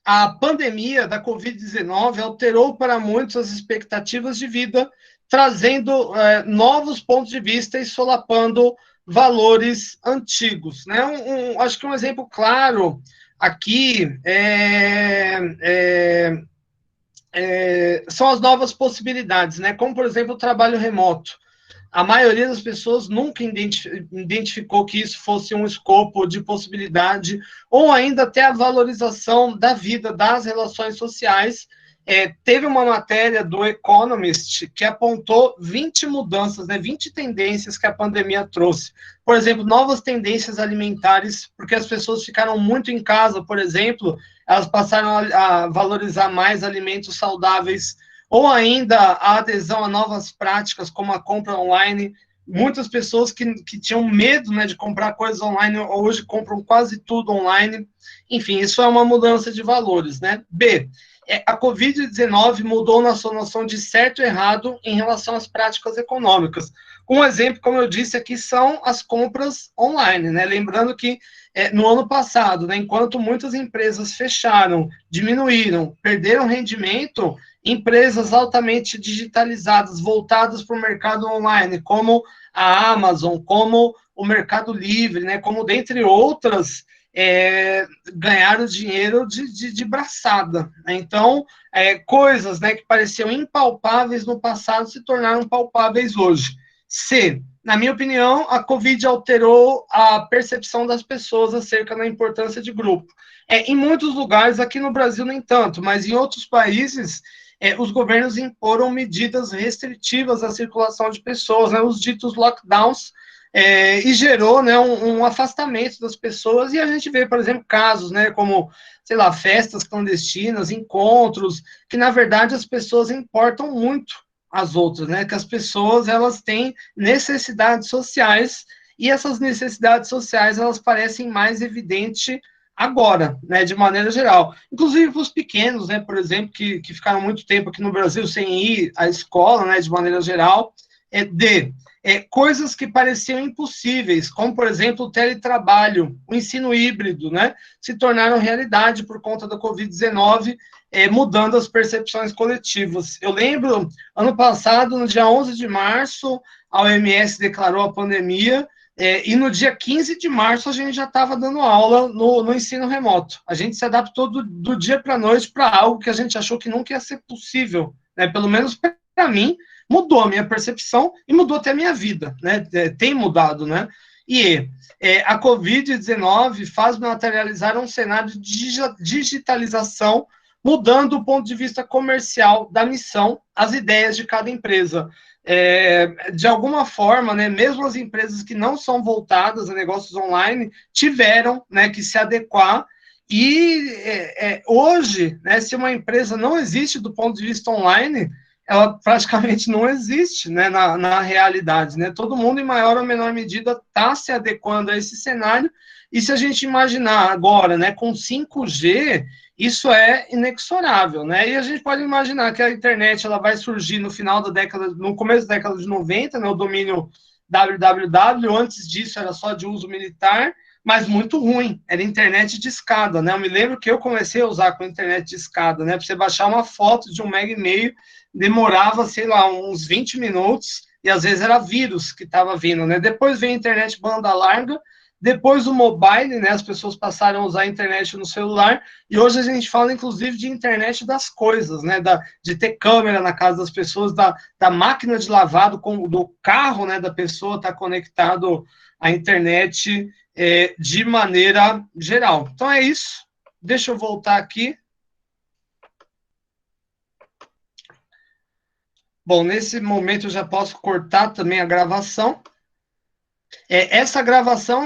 A pandemia da Covid-19 alterou para muitos as expectativas de vida, trazendo novos pontos de vista e solapando valores antigos, né? Acho que um exemplo claro aqui são as novas possibilidades, né? Como, por exemplo, o trabalho remoto. A maioria das pessoas nunca identificou que isso fosse um escopo de possibilidade, ou ainda até a valorização da vida, das relações sociais. Teve uma matéria do Economist que apontou 20 mudanças, né, 20 tendências que a pandemia trouxe. Por exemplo, novas tendências alimentares, porque as pessoas ficaram muito em casa, por exemplo, elas passaram a valorizar mais alimentos saudáveis, ou ainda a adesão a novas práticas, como a compra online. Muitas pessoas que tinham medo, né, de comprar coisas online, hoje compram quase tudo online. Enfim, isso é uma mudança de valores, né? A Covid-19 mudou nossa noção de certo e errado em relação às práticas econômicas. Um exemplo, como eu disse aqui, são as compras online, né? Lembrando que no ano passado, né, enquanto muitas empresas fecharam, diminuíram, perderam rendimento, empresas altamente digitalizadas, voltadas para o mercado online, como a Amazon, como o Mercado Livre, né, como dentre outras, ganharam dinheiro de braçada. Né? Então, coisas, né, que pareciam impalpáveis no passado se tornaram palpáveis hoje. Na minha opinião, a Covid alterou a percepção das pessoas acerca da importância de grupo. Em muitos lugares, aqui no Brasil nem tanto, mas em outros países, os governos imporam medidas restritivas à circulação de pessoas, né, os ditos lockdowns, e gerou, né, um afastamento das pessoas, e a gente vê, por exemplo, casos, né, como, sei lá, festas clandestinas, encontros, que, na verdade, as pessoas importam muito as outras, né, que as pessoas, elas têm necessidades sociais, e essas necessidades sociais, elas parecem mais evidentes agora, né, de maneira geral. Inclusive para os pequenos, né, por exemplo, que ficaram muito tempo aqui no Brasil sem ir à escola, né, de maneira geral, coisas que pareciam impossíveis, como, por exemplo, o teletrabalho, o ensino híbrido, né, se tornaram realidade por conta da Covid-19, mudando as percepções coletivas. Eu lembro, ano passado, no dia 11 de março, a OMS declarou a pandemia, e no dia 15 de março a gente já estava dando aula no ensino remoto. A gente se adaptou do dia para a noite para algo que a gente achou que nunca ia ser possível, né? Pelo menos para mim, mudou a minha percepção e mudou até a minha vida, né? Tem mudado, né? E a Covid-19 faz materializar um cenário de digitalização, mudando o ponto de vista comercial da missão, as ideias de cada empresa. De alguma forma, né, mesmo as empresas que não são voltadas a negócios online tiveram, né, que se adequar. E hoje, né, se uma empresa não existe do ponto de vista online, ela praticamente não existe, né, na realidade, né? Todo mundo, em maior ou menor medida, está se adequando a esse cenário. E se a gente imaginar agora, né, com 5G, isso é inexorável, né? E a gente pode imaginar que a internet ela vai surgir no começo da década de 90, né, o domínio www, antes disso era só de uso militar, mas muito ruim, era internet de escada, né? Eu me lembro que eu comecei a usar com internet de escada, né? Para você baixar uma foto de 1,5 MB, demorava, sei lá, uns 20 minutos, e às vezes era vírus que estava vindo, né? Depois veio a internet banda larga, depois o mobile, né? As pessoas passaram a usar a internet no celular, e hoje a gente fala, inclusive, de internet das coisas, né? De ter câmera na casa das pessoas, da máquina de lavado, do carro, né, da pessoa estar conectado à internet de maneira geral. Então é isso. Deixa eu voltar aqui. Bom, nesse momento eu já posso cortar também a gravação. Essa gravação